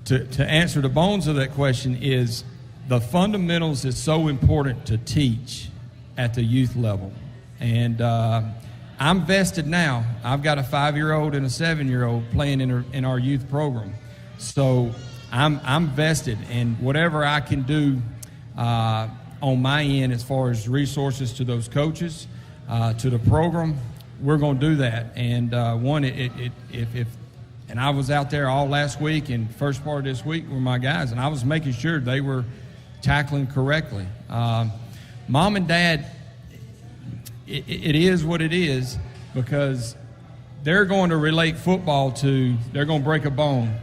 S19: To answer the bones of that question is the fundamentals is so important to teach at the youth level. And I'm vested now. I've got a 5-year-old and a 7-year-old playing in our youth program. So I'm vested, and whatever I can do on my end as far as resources to those coaches, to the program, we're going to do that. And and I was out there all last week and first part of this week with my guys, and I was making sure they were tackling correctly. Mom and Dad, it is what it is, because they're going to relate football to they're going to break a bone,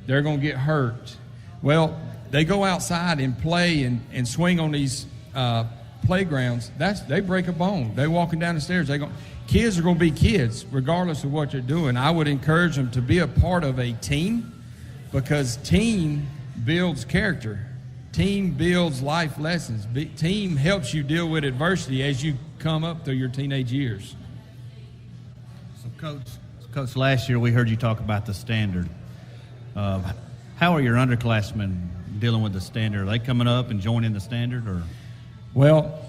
S19: they're going to get hurt. Well, they go outside and play and swing on these playgrounds. They break a bone. They walking down the stairs. Kids are going to be kids regardless of what they're doing. I would encourage them to be a part of a team, because team builds character. Team builds life lessons. Team helps you deal with adversity as you come up through your teenage years.
S7: So, Coach, last year we heard you talk about the standard. How are your underclassmen dealing with the standard? Are they coming up and joining the standard? Or?
S19: Well,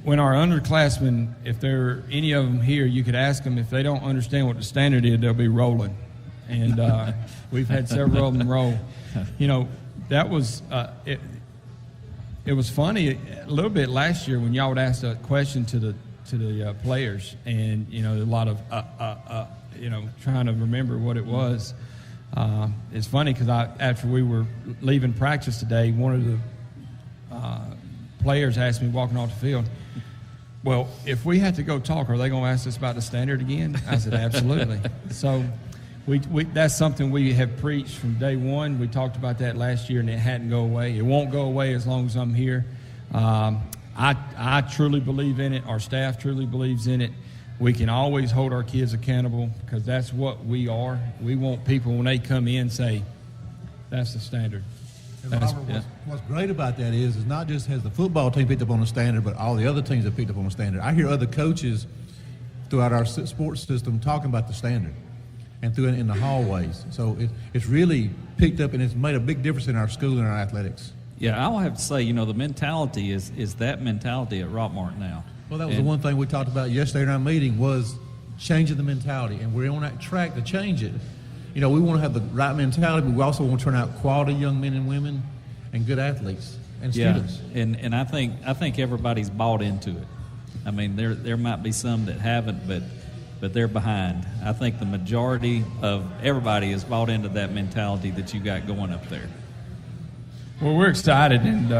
S19: when our underclassmen, if there are any of them here, you could ask them if they don't understand what the standard is, they'll be rolling. And we've had several of them roll. That was it was funny a little bit last year when y'all would ask a question to the players, and a lot of trying to remember what it was. It's funny because after we were leaving practice today, one of the players asked me walking off the field, well, if we had to go talk, are they going to ask us about the standard again? I said, absolutely. So we that's something we have preached from day one. We talked about that last year, and it hadn't go away. It won't go away as long as I'm here. I truly believe in it. Our staff truly believes in it. We can always hold our kids accountable, because that's what we are. We want people, when they come in, say, that's the standard.
S3: What's great about that is not just has the football team picked up on the standard, but all the other teams have picked up on the standard. I hear other coaches throughout our sports system talking about the standard and through it in the hallways. So it's really picked up, and it's made a big difference in our school and our athletics.
S2: Yeah, I'll have to say, the mentality is that mentality at Rockmart now.
S3: Well, that was the one thing we talked about yesterday in our meeting, was changing the mentality, and we're on that track to change it. We want to have the right mentality, but we also want to turn out quality young men and women and good athletes and students.
S2: And I think everybody's bought into it. I mean, there might be some that haven't, but they're behind. I think the majority of everybody is bought into that mentality that you got going up there.
S19: Well, we're excited, and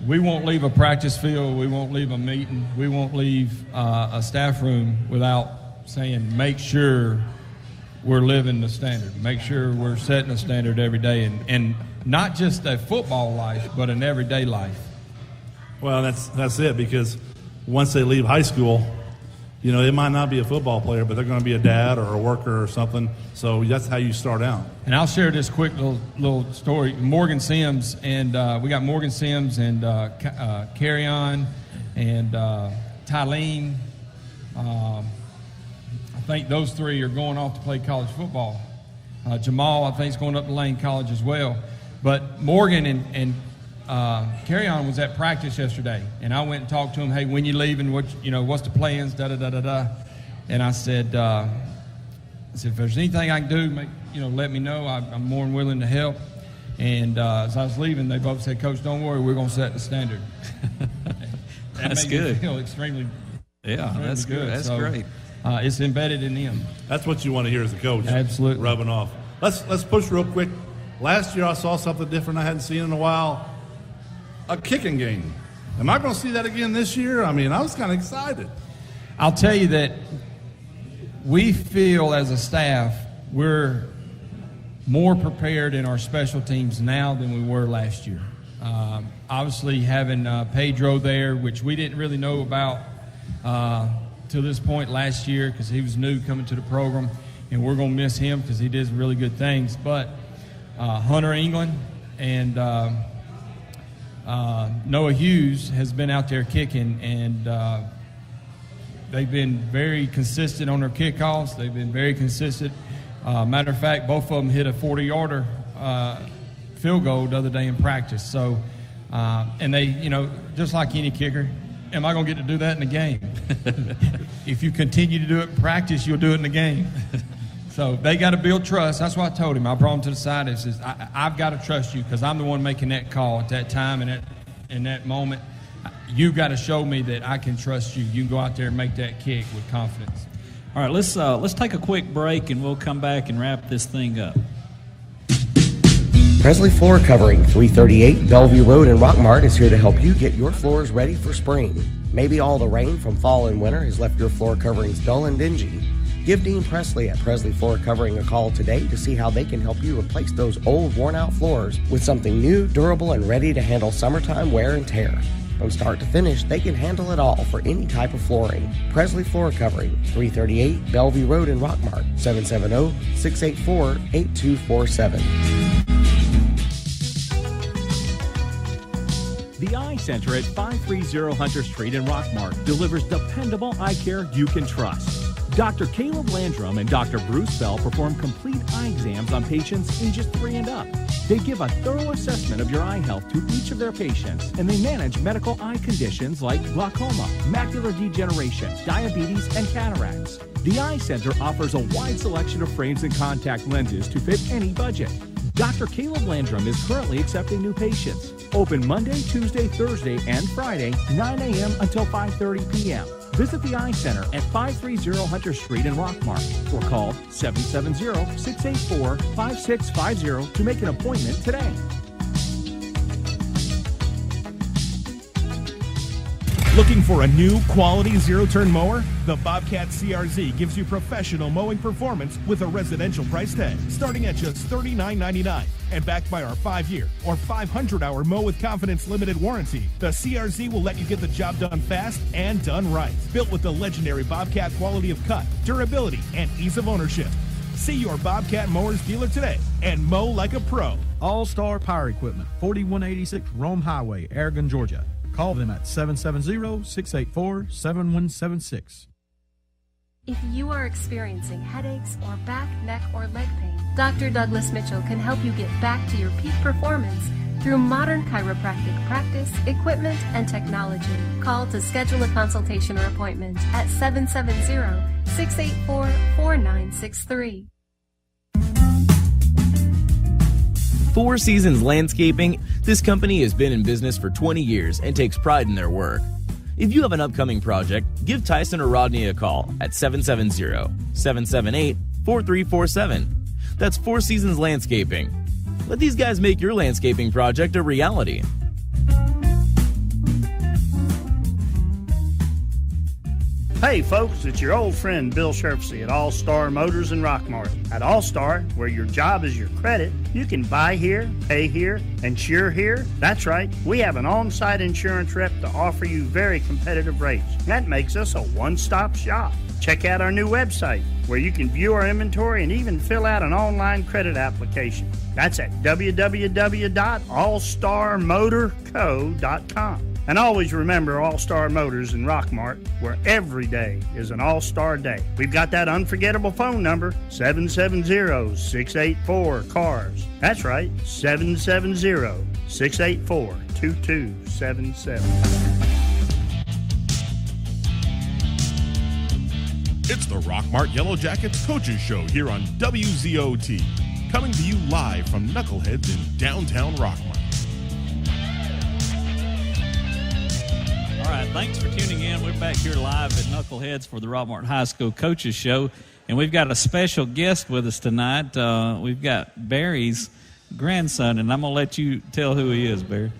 S19: we won't leave a practice field, we won't leave a meeting, we won't leave a staff room without saying, make sure we're living the standard, make sure we're setting a standard every day, and not just a football life, but an everyday life.
S4: Well, that's it, because once they leave high school, they might not be a football player, but they're going to be a dad or a worker or something. So that's how you start out.
S19: And I'll share this quick little story. Morgan Sims, and we got Morgan Sims and Carry On and Tylene. I think those three are going off to play college football. Jamal, I think, is going up to Lane College as well. But Morgan and Carry On was at practice yesterday, and I went and talked to him. Hey, when you leaving? What's the plans? Da da da da da. And I said, if there's anything I can do, let me know. I'm more than willing to help. And as I was leaving, they both said, Coach, don't worry, we're going to set the standard.
S2: That's good.
S19: Me feel extremely.
S2: Yeah, that's good. That's great.
S19: It's embedded in them.
S4: That's what you want to hear as a coach.
S19: Absolutely.
S4: Rubbing off. Let's push real quick. Last year I saw something different I hadn't seen in a while. a kicking game. Am I going to see that again this year? I mean, I was kind of excited.
S19: I'll tell you that we feel as a staff we're more prepared in our special teams now than we were last year. Obviously, having Pedro there, which we didn't really know about to this point last year because he was new coming to the program, and we're going to miss him because he did really good things. But Hunter England and Noah Hughes has been out there kicking, and they've been very consistent on their kickoffs. They've been very consistent. Matter of fact, both of them hit a 40-yarder field goal the other day in practice. So, and they, just like any kicker, am I going to get to do that in the game? If you continue to do it in practice, you'll do it in the game. So they got to build trust. That's what I told him. I brought him to the side and says, I've got to trust you because I'm the one making that call at that time and in that moment. You've got to show me that I can trust you. You can go out there and make that kick with confidence.
S2: All right, let's take a quick break, and we'll come back and wrap this thing up.
S20: Presley Floor Covering, 338 Bellevue Road in Rockmart is here to help you get your floors ready for spring. Maybe all the rain from fall and winter has left your floor coverings dull and dingy. Give Dean Presley at Presley Floor Covering a call today to see how they can help you replace those old, worn-out floors with something new, durable, and ready to handle summertime wear and tear. From start to finish, they can handle it all for any type of flooring. Presley Floor Covering, 338 Bellevue Road in Rockmart, 770-684-8247.
S13: The Eye Center at 530 Hunter Street in Rockmart delivers dependable eye care you can trust. Dr. Caleb Landrum and Dr. Bruce Bell perform complete eye exams on patients ages 3 and up. They give a thorough assessment of your eye health to each of their patients, and they manage medical eye conditions like glaucoma, macular degeneration, diabetes, and cataracts. The Eye Center offers a wide selection of frames and contact lenses to fit any budget. Dr. Caleb Landrum is currently accepting new patients. Open Monday, Tuesday, Thursday, and Friday, 9 a.m. until 5:30 p.m. Visit the Eye Center at 530 Hunter Street in Rockmart or call 770-684-5650 to make an appointment today.
S17: Looking for a new quality zero-turn mower? The Bobcat CRZ gives you professional mowing performance with a residential price tag, starting at just $39.99. And backed by our 5-year or 500-hour Mow with Confidence limited warranty, the CRZ will let you get the job done fast and done right. Built with the legendary Bobcat quality of cut, durability, and ease of ownership. See your Bobcat Mowers dealer today and mow like a pro.
S18: All-Star Power Equipment, 4186 Rome Highway, Aragon, Georgia. Call them at 770-684-7176.
S15: If you are experiencing headaches or back, neck, or leg pain, Dr. Douglas Mitchell can help you get back to your peak performance through modern chiropractic practice, equipment, and technology. Call to schedule a consultation or appointment at 770-684-4963.
S11: Four Seasons Landscaping, this company has been in business for 20 years and takes pride in their work. If you have an upcoming project, give Tyson or Rodney a call at 770-778-4347. That's Four Seasons Landscaping. Let these guys make your landscaping project a reality.
S9: Hey folks, it's your old friend Bill Sherfsey at All Star Motors in Rockmart. At All Star, where your job is your credit, you can buy here, pay here, insure here. That's right, we have an on-site insurance rep to offer you very competitive rates. That makes us a one-stop shop. Check out our new website, where you can view our inventory and even fill out an online credit application. That's at www.allstarmotorco.com. And always remember All-Star Motors in Rockmart, where every day is an All-Star Day. We've got that unforgettable phone number, 770-684-CARS. That's right, 770-684-2277.
S1: It's the Rockmart Yellow Jackets Coaches Show here on WZOT, coming to you live from Knuckleheads in downtown Rockmart.
S2: All right, thanks for tuning in. We're back here live at Knuckleheads for the Rockmart High School Coaches Show, and we've got a special guest with us tonight. We've got Barry's grandson, and I'm going to let you tell who he is, Barry.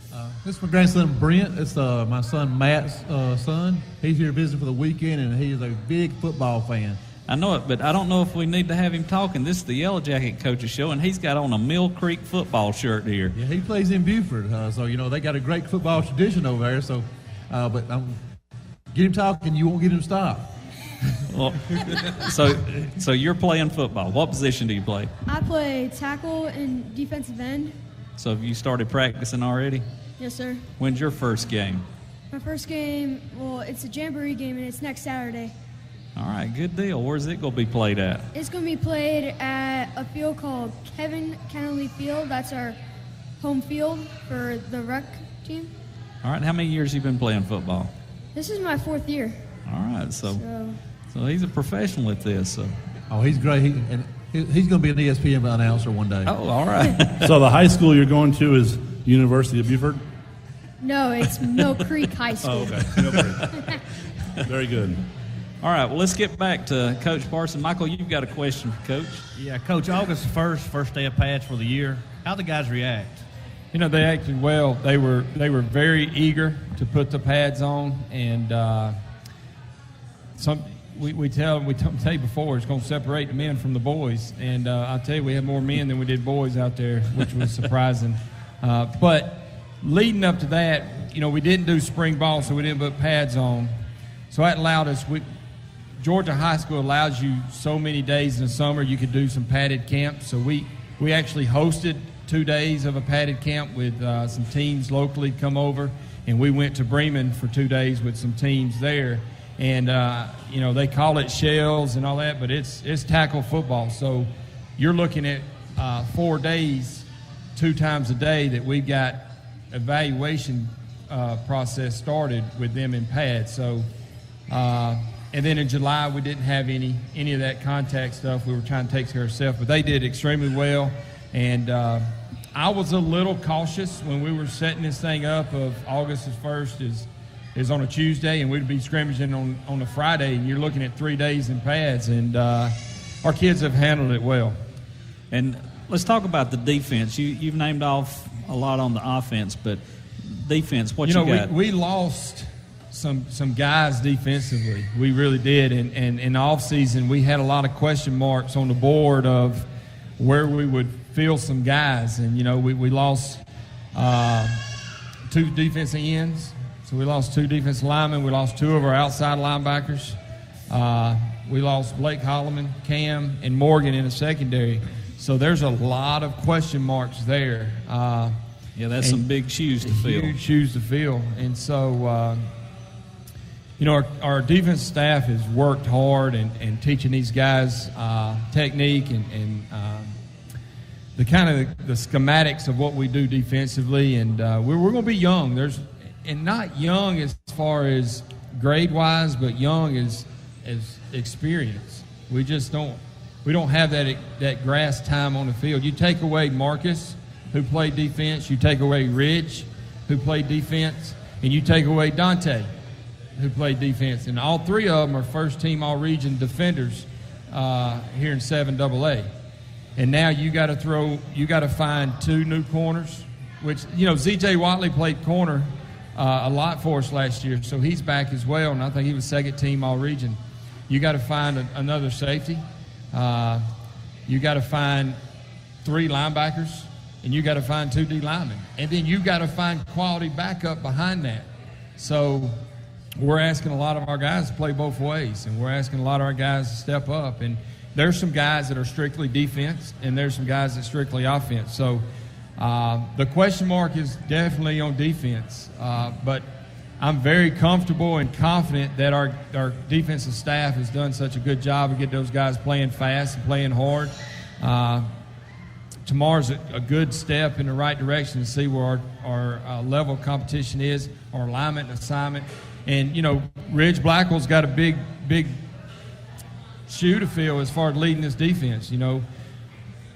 S3: This is my grandson Brent. It's my son Matt's son. He's here visiting for the weekend, and he is a big football fan.
S2: I know it, but I don't know if we need to have him talking. This is the Yellow Jacket Coaches Show, and he's got on a Mill Creek football shirt here.
S3: Yeah, he plays in Buford, so they got a great football tradition over there. So, but get him talking, you won't get him stopped.
S2: Well, so you're playing football. What position do you play?
S6: I play tackle and defensive end.
S2: So have you started practicing already?
S6: Yes, sir.
S2: When's your first game?
S6: My first game, it's a jamboree game, and it's next Saturday.
S2: All right, good deal. Where's it going to be played at?
S6: It's going to be played at a field called Kevin Kennelly Field. That's our home field for the rec team.
S2: All right, how many years have you been playing football?
S6: This is my 4th year.
S2: All right, so he's a professional at this. So.
S3: Oh, he's great. He's going to be an ESPN announcer one day.
S2: Oh, all right.
S4: So the high school you're going to is University of Buford?
S6: No, it's Mill Creek High School.
S4: Oh, okay. Mill Creek. Very good.
S2: All right, well, let's get back to Coach Parson. Michael, you've got a question for Coach.
S7: Yeah, Coach, August 1st, first day of pads for the year. How'd the guys react?
S19: They acted well. They were very eager to put the pads on, and we tell you before it's going to separate the men from the boys, and I'll tell you we had more men than we did boys out there, which was surprising. But leading up to that, we didn't do spring ball, so we didn't put pads on. So that allowed us. Georgia High School allows you so many days in the summer you could do some padded camps. So we actually hosted 2 days of a padded camp with some teams locally come over, and we went to Bremen for 2 days with some teams there. And they call it shells and all that, but it's tackle football. So you're looking at 4 days, 2 times a day that we've got evaluation process started with them in pads. So. And then in July, we didn't have any of that contact stuff. We were trying to take care of ourselves, but they did extremely well. And I was a little cautious when we were setting this thing up of August 1st is on a Tuesday, and we'd be scrimmaging on a Friday, and you're looking at 3 days in pads. And our kids have handled it well.
S2: And let's talk about the defense. You've named off a lot on the offense, but defense, what you got?
S19: We lost some guys defensively. We really did. And in the offseason, we had a lot of question marks on the board of where we would fill some guys. And, we lost 2 defensive ends. So we lost 2 defensive linemen. We lost 2 of our outside linebackers. We lost Blake Holloman, Cam, and Morgan in the secondary. So there's a lot of question marks there.
S2: Yeah, that's some big shoes to fill.
S19: Huge shoes to fill. And so, our defense staff has worked hard and teaching these guys technique and the kind of the schematics of what we do defensively. And we're going to be young. And not young as far as grade-wise, but young as experience. We don't have that grass time on the field. You take away Marcus, who played defense, you take away Rich, who played defense, and you take away Dante, who played defense. And all 3 of them are first-team all-region defenders here in 7AA. And now you got to find 2 new corners, which, Z.J. Watley played corner a lot for us last year, so he's back as well, and I think he was second-team all-region. You got to find another safety. You got to find 3 linebackers, and you got to find 2 D linemen. And then you got to find quality backup behind that. So we're asking a lot of our guys to play both ways, and we're asking a lot of our guys to step up. And there's some guys that are strictly defense, and there's some guys that are strictly offense. So the question mark is definitely on defense, but I'm very comfortable and confident that our defensive staff has done such a good job of getting those guys playing fast and playing hard. Tomorrow's a good step in the right direction to see where our level of competition is, our alignment and assignment. And, Ridge Blackwell's got a big shoe to fill as far as leading this defense.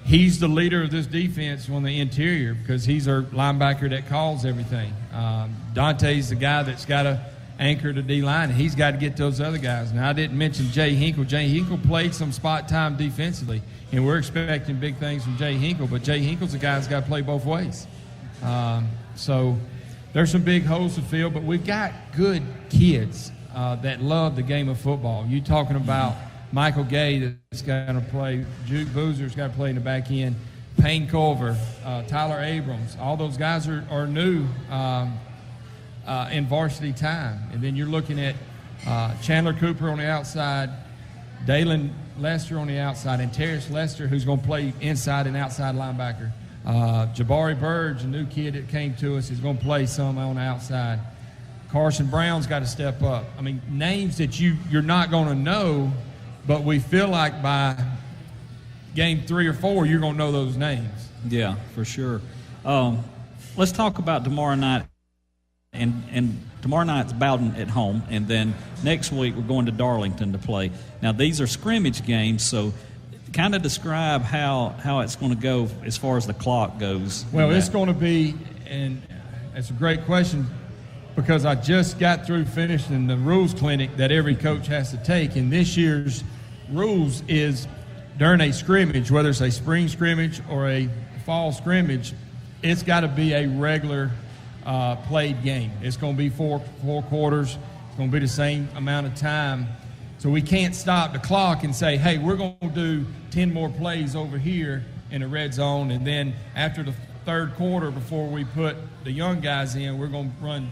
S19: He's the leader of this defense on the interior because he's our linebacker that calls everything. Dante's the guy that's got to anchor the D-line, and he's got to get those other guys. Now, I didn't mention Jay Hinkle. Jay Hinkle played some spot time defensively, and we're expecting big things from Jay Hinkle, but Jay Hinkle's the guy that's got to play both ways. So there's some big holes to fill, but we've got good kids that love the game of football. You talking about Michael Gay that's got to play, Juke Boozer's got to play in the back end, Payne Culver, Tyler Abrams. All those guys are new in varsity time. And then you're looking at Chandler Cooper on the outside, Dalen Lester on the outside, and Terrence Lester, who's going to play inside and outside linebacker. Jabari Burge, a new kid that came to us, is going to play some on the outside. Carson Brown's got to step up. I mean, names that you're not going to know, but we feel like by game 3 or 4, you're going to know those names.
S2: Yeah, for sure. Let's talk about tomorrow night. And tomorrow night's Bowden at home, and then next week we're going to Darlington to play. Now, these are scrimmage games, so kind of describe how it's going to go as far as the clock goes.
S19: Well, it's going to be, and it's a great question, because I just got through finishing the rules clinic that every coach has to take, and this year's rules is during a scrimmage, whether it's a spring scrimmage or a fall scrimmage, it's got to be a regular played game. It's going to be four quarters. It's going to be the same amount of time. So we can't stop the clock and say, hey, we're going to do 10 more plays over here in the red zone, and then after the third quarter, before we put the young guys in, we're going to run.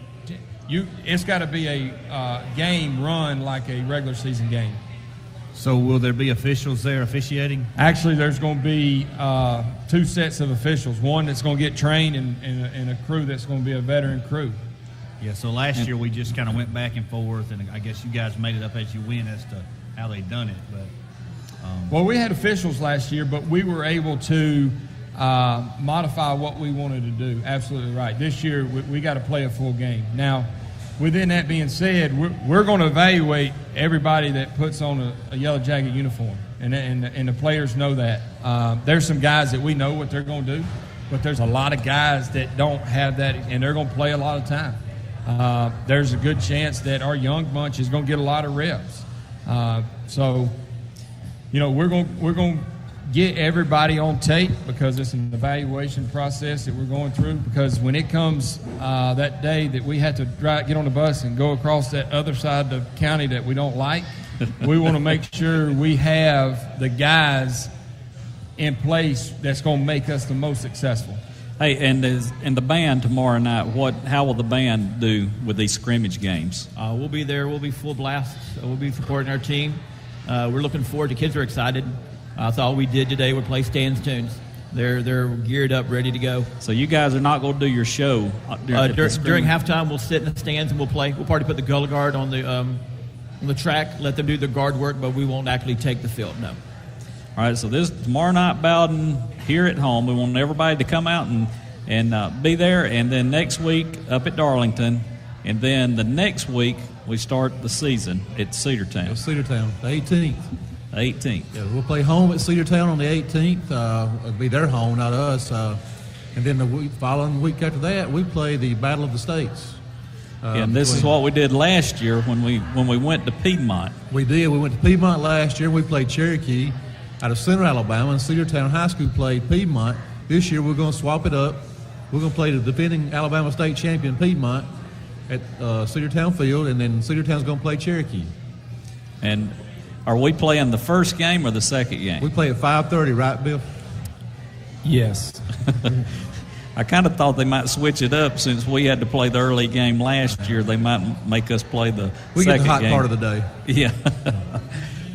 S19: It's got to be a game run like a regular season game.
S7: So will there be officials there officiating?
S19: Actually, there's going to be 2 sets of officials, one that's going to get trained and a crew that's going to be a veteran crew.
S7: Yeah, so last year we just kind of went back and forth, and I guess you guys made it up as you went as to how they done it. But
S19: well, we had officials last year, but we were able to modify what we wanted to do. Absolutely right. This year we got to play a full game. Now, within that being said, we're going to evaluate everybody that puts on a Yellow Jacket uniform, and the players know that. There's some guys that we know what they're going to do, but there's a lot of guys that don't have that, and they're going to play a lot of time. There's a good chance that our young bunch is going to get a lot of reps. So, we're going to get everybody on tape because it's an evaluation process that we're going through. Because when it comes that day that we have to get on the bus and go across that other side of the county that we don't like, we want to make sure we have the guys in place that's going to make us the most successful.
S2: Hey, and the band tomorrow night, how will the band do with these scrimmage games?
S14: We'll be there. We'll be full blast. We'll be supporting our team. We're looking forward. The kids are excited. That's all we did today. We play Stan's tunes. They're geared up, ready to go.
S2: So you guys are not going to do your show
S14: during halftime. We'll sit in the stands and we'll play. We'll probably put the Gullah Guard on the track, let them do the guard work, but we won't actually take the field. No.
S2: All right, so this tomorrow night, Bowden here at home. We want everybody to come out and be there. And then next week up at Darlington. And then the next week we start the season at Cedartown.
S3: Cedartown, the 18th.
S2: 18th.
S3: Yeah, we'll play home at Cedartown on the 18th. It'll be their home, not us. And then the following week after that, we play the Battle of the States.
S2: And this is what we did last year when we went to Piedmont.
S3: We did. We went to Piedmont last year. We played Cherokee out of Central Alabama, and Cedartown High School played Piedmont. This year we're going to swap it up. We're going to play the defending Alabama State champion Piedmont at Cedartown Field, and then Cedartown's going to play Cherokee.
S2: And are we playing the first game or the second game?
S3: We play at 5:30, right, Bill?
S19: Yes.
S2: I kind of thought they might switch it up since we had to play the early game last year. They might make us play the second game.
S3: We get the hot part of the day.
S2: Yeah.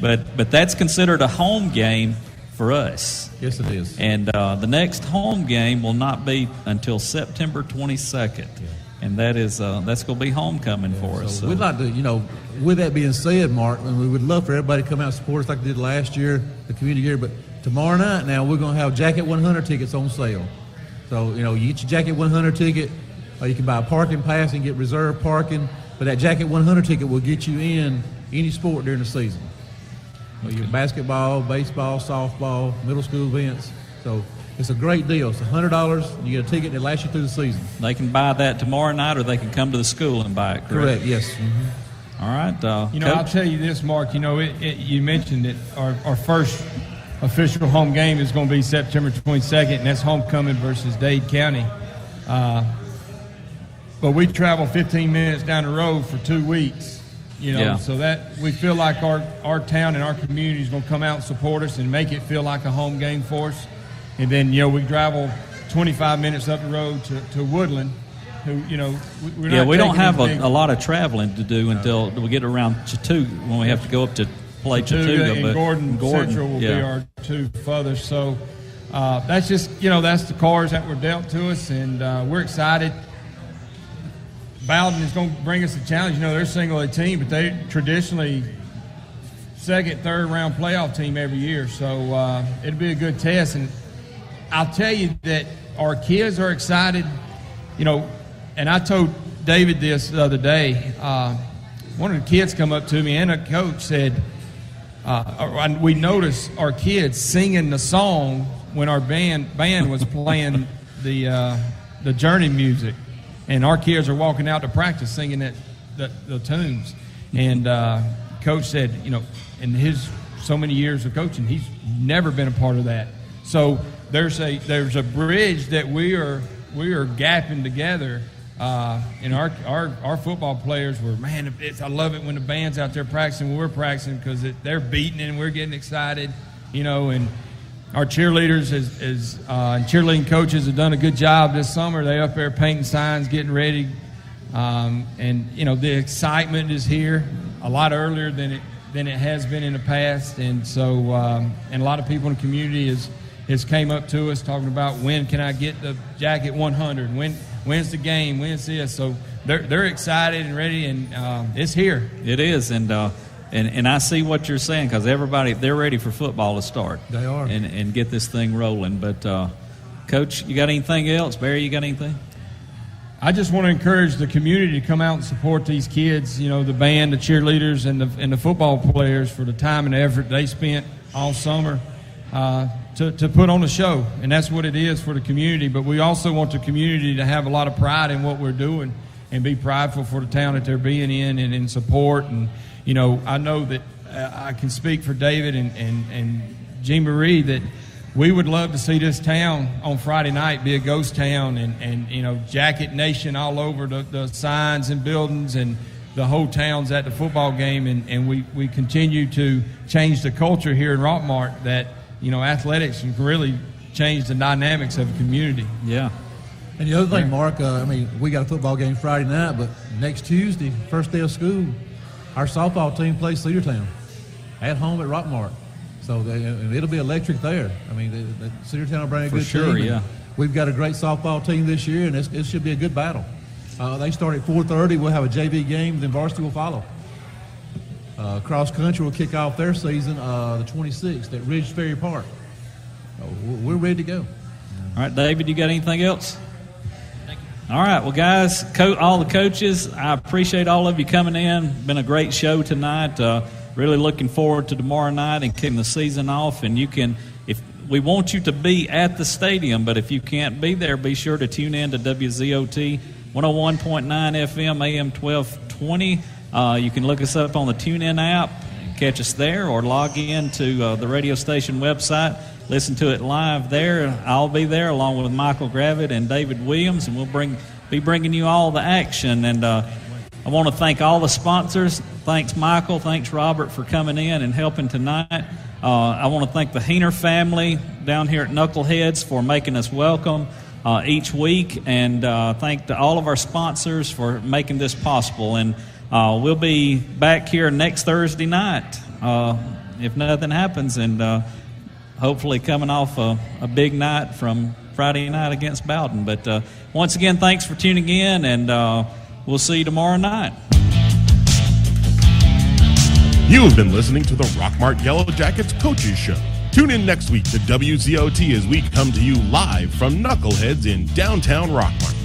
S2: But that's considered a home game for us.
S3: Yes, it is.
S2: And the next home game will not be until September 22nd. Yeah. And that's going to be homecoming for us.
S3: So we'd like to, with that being said, Mark, and we would love for everybody to come out and support us like they did last year, the community year. But tomorrow night now, we're going to have Jacket 100 tickets on sale. So, you get your Jacket 100 ticket, or you can buy a parking pass and get reserved parking. But that Jacket 100 ticket will get you in any sport during the season. Okay. Your basketball, baseball, softball, middle school events. So it's a great deal. It's $100. You get a ticket that lasts you through the season.
S2: They can buy that tomorrow night, or they can come to the school and buy it, correct?
S3: Yes. Mm-hmm.
S2: All right.
S19: Coach? I'll tell you this, Mark. You mentioned that our first official home game is going to be September 22nd, and that's homecoming versus Dade County. but we travel 15 minutes down the road for 2 weeks. So that we feel like our town and our community is going to come out and support us and make it feel like a home game for us. And then, we travel 25 minutes up the road to Woodland, who, we're not
S2: we don't have
S19: anything.
S2: a lot of traveling to do until we get around Chattooga, when we have to go up to play Chattooga.
S19: And Gordon Central will be our 2 furthest. So that's just, that's the cards that were dealt to us, and we're excited. Bowden is going to bring us a challenge. They're a single-A team, but they traditionally second, third round playoff team every year. So it'll be a good test. And I'll tell you that our kids are excited. And I told David this the other day. One of the kids come up to me and a coach said, we noticed our kids singing the song when our band was playing the Journey music. And our kids are walking out to practice singing the tunes. And coach said, in his so many years of coaching, he's never been a part of that. So there's a bridge that we are gapping together. And our football players were, I love it when the band's out there practicing when we're practicing, because they're beating and we're getting excited, and our cheerleaders and cheerleading coaches have done a good job this summer. They're up there painting signs, getting ready. And the excitement is here a lot earlier than it has been in the past. And so, and a lot of people in the community has came up to us talking about, when can I get the jacket 100? When's the game? When's this? So they're excited and ready, and it's here.
S2: It is, and I see what you're saying, because everybody, they're ready for football to start.
S3: They are.
S2: And get this thing rolling. But, Coach, you got anything else? Barry, you got anything?
S19: I just want to encourage the community to come out and support these kids, the band, the cheerleaders, and the football players for the time and effort they spent all summer to put on a show. And that's what it is for the community. But we also want the community to have a lot of pride in what we're doing and be prideful for the town that they're being in and in support. And, I know that I can speak for David and Jean Marie that we would love to see this town on Friday night be a ghost town and Jacket Nation all over the signs and buildings, and the whole town's at the football game. And we continue to change the culture here in Rockmart that, athletics can really change the dynamics of the community.
S2: Yeah.
S3: And the other thing, Mark, we got a football game Friday night, but next Tuesday, first day of school, our softball team plays Cedartown at home at Rockmart. So it'll be electric there. Cedartown will bring a good
S2: team.
S3: Yeah. We've got a great softball team this year, and it should be a good battle. They start at 4:30. We'll have a JV game, then varsity will follow. Cross country will kick off their season the 26th at Ridge Ferry Park. We're ready to go.
S2: All right, David, you got anything else? All right, well, guys, all the coaches, I appreciate all of you coming in. Been a great show tonight. Really looking forward to tomorrow night and kicking the season off. And we want you to be at the stadium, but if you can't be there, be sure to tune in to WZOT 101.9 FM, AM 1220. You can look us up on the TuneIn app, catch us there, or log in to the radio station website. Listen to it live there. I'll be there along with Michael Gravitt and David Williams, and we'll be bringing you all the action. And I want to thank all the sponsors. Thanks, Michael. Thanks, Robert, for coming in and helping tonight. I want to thank the Heener family down here at Knuckleheads for making us welcome each week, and thank to all of our sponsors for making this possible. And we'll be back here next Thursday night if nothing happens, and hopefully coming off a big night from Friday night against Bowden. But once again, thanks for tuning in, and we'll see you tomorrow night.
S1: You have been listening to the Rockmart Yellow Jackets Coaches Show. Tune in next week to WZOT as we come to you live from Knuckleheads in downtown Rockmart.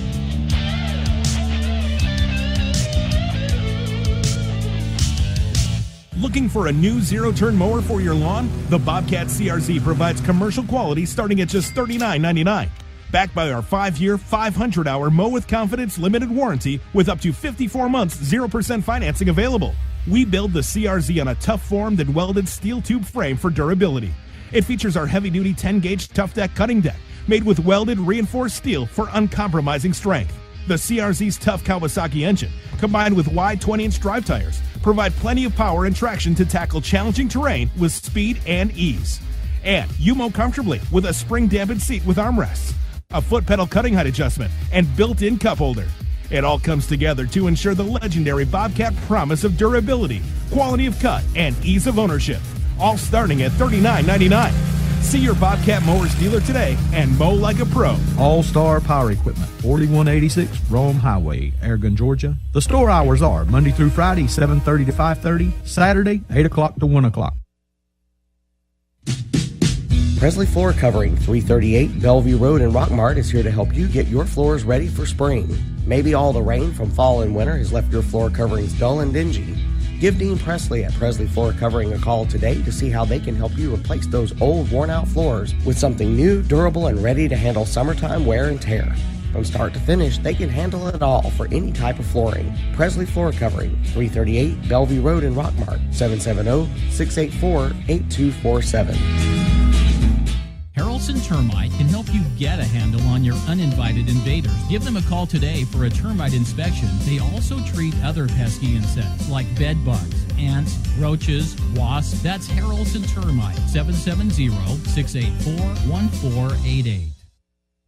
S17: Looking for a new zero-turn mower for your lawn? The Bobcat CRZ provides commercial quality starting at just $39.99. Backed by our 5-year, 500-hour Mow with Confidence limited warranty with up to 54 months 0% financing available. We build the CRZ on a tough-formed and welded steel tube frame for durability. It features our heavy-duty 10-gauge Tough Deck cutting deck made with welded reinforced steel for uncompromising strength. The CRZ's tough Kawasaki engine, combined with wide 20-inch drive tires, provide plenty of power and traction to tackle challenging terrain with speed and ease. And you mow comfortably with a spring-dampened seat with armrests, a foot pedal cutting height adjustment, and built-in cup holder. It all comes together to ensure the legendary Bobcat promise of durability, quality of cut, and ease of ownership, all starting at $39.99. See your Bobcat Mowers dealer today and mow like a pro.
S18: All-Star Power Equipment, 4186 Rome Highway, Aragon, Georgia. The store hours are Monday through Friday, 7:30 to 5:30, Saturday, 8 o'clock to 1 o'clock.
S20: Presley Floor Covering, 338 Bellevue Road in Rockmart is here to help you get your floors ready for spring. Maybe all the rain from fall and winter has left your floor coverings dull and dingy. Give Dean Presley at Presley Floor Covering a call today to see how they can help you replace those old, worn-out floors with something new, durable, and ready to handle summertime wear and tear. From start to finish, they can handle it all for any type of flooring. Presley Floor Covering, 338 Bellevue Road in Rockmart, 770-684-8247.
S16: Harrelson Termite can help you get a handle on your uninvited invaders. Give them a call today for a termite inspection. They also treat other pesky insects like bed bugs, ants, roaches, wasps. That's Harrelson Termite, 770-684-1488.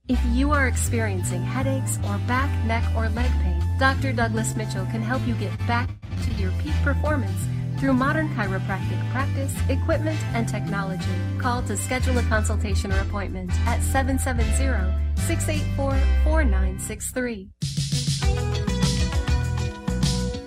S15: If you are experiencing headaches or back, neck, or leg pain, Dr. Douglas Mitchell can help you get back to your peak performance through modern chiropractic practice, equipment, and technology. Call to schedule a consultation or appointment at 770-684-4963.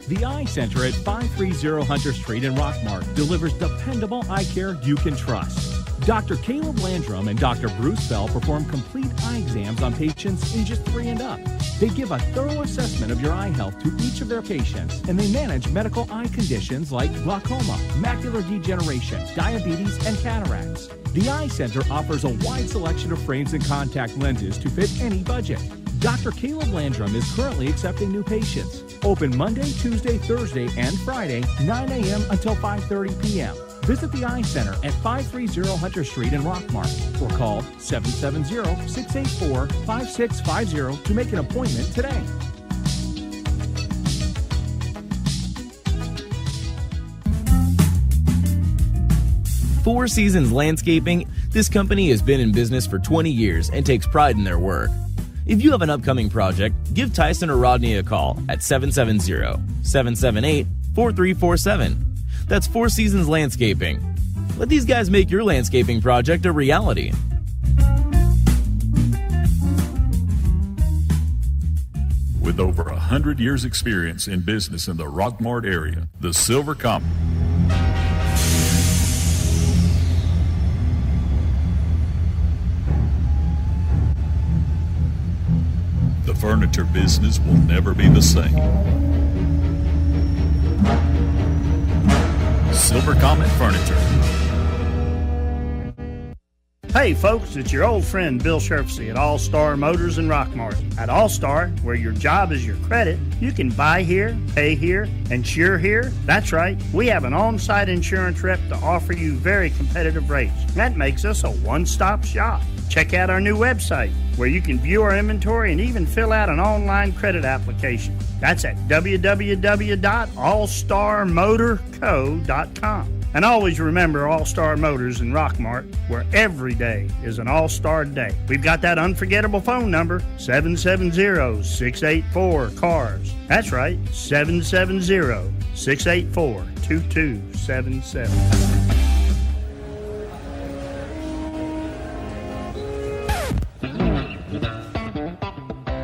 S13: The Eye Center at 530 Hunter Street in Rockmart delivers dependable eye care you can trust. Dr. Caleb Landrum and Dr. Bruce Bell perform complete eye exams on patients ages 3 and up. They give a thorough assessment of your eye health to each of their patients, and they manage medical eye conditions like glaucoma, macular degeneration, diabetes, and cataracts. The Eye Center offers a wide selection of frames and contact lenses to fit any budget. Dr. Caleb Landrum is currently accepting new patients. Open Monday, Tuesday, Thursday, and Friday, 9 a.m. until 5:30 p.m. Visit the Eye Center at 530 Hunter Street in Rockmart or call 770-684-5650 to make an appointment today.
S11: Four Seasons Landscaping, this company has been in business for 20 years and takes pride in their work. If you have an upcoming project, give Tyson or Rodney a call at 770-778-4347. That's Four Seasons Landscaping. Let these guys make your landscaping project a reality.
S10: With over 100 years' experience in business in the Rockmart area, the Silver Comet. The furniture business will never be the same. Silver Comet Furniture.
S9: Hey folks, it's your old friend Bill Sherfsey at All Star Motors in Rockmart. At All Star, where your job is your credit, you can buy here, pay here, insure here. That's right, we have an on-site insurance rep to offer you very competitive rates. That makes us a one-stop shop. Check out our new website, where you can view our inventory and even fill out an online credit application. That's at www.allstarmotorco.com. And always remember All-Star Motors in Rockmart, where every day is an All-Star day. We've got that unforgettable phone number, 770-684-CARS. That's right, 770-684-2277.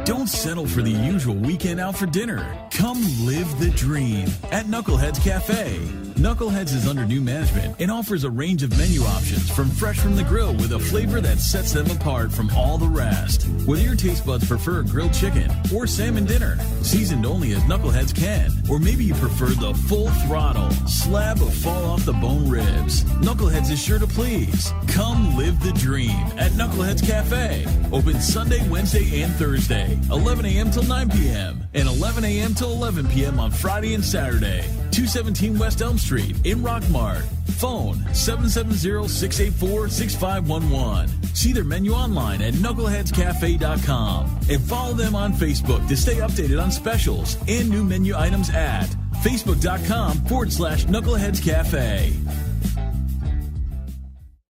S12: Don't settle for the usual weekend out for dinner. Come live the dream at Knucklehead's Cafe. Knucklehead's is under new management and offers a range of menu options from fresh from the grill with a flavor that sets them apart from all the rest. Whether your taste buds prefer grilled chicken or salmon dinner, seasoned only as Knuckleheads can, or maybe you prefer the full throttle slab of fall off the bone ribs, Knuckleheads is sure to please. Come live the dream at Knucklehead's Cafe. Open Sunday, Wednesday, and Thursday, 11 a.m. till 9 p.m. and 11 a.m. till 11 p.m. on Friday and Saturday. 217 West Elm Street in Rockmart. Phone 770-684-6511. See their menu online at knuckleheadscafe.com and follow them on Facebook to stay updated on specials and new menu items at facebook.com/Knuckleheads Cafe.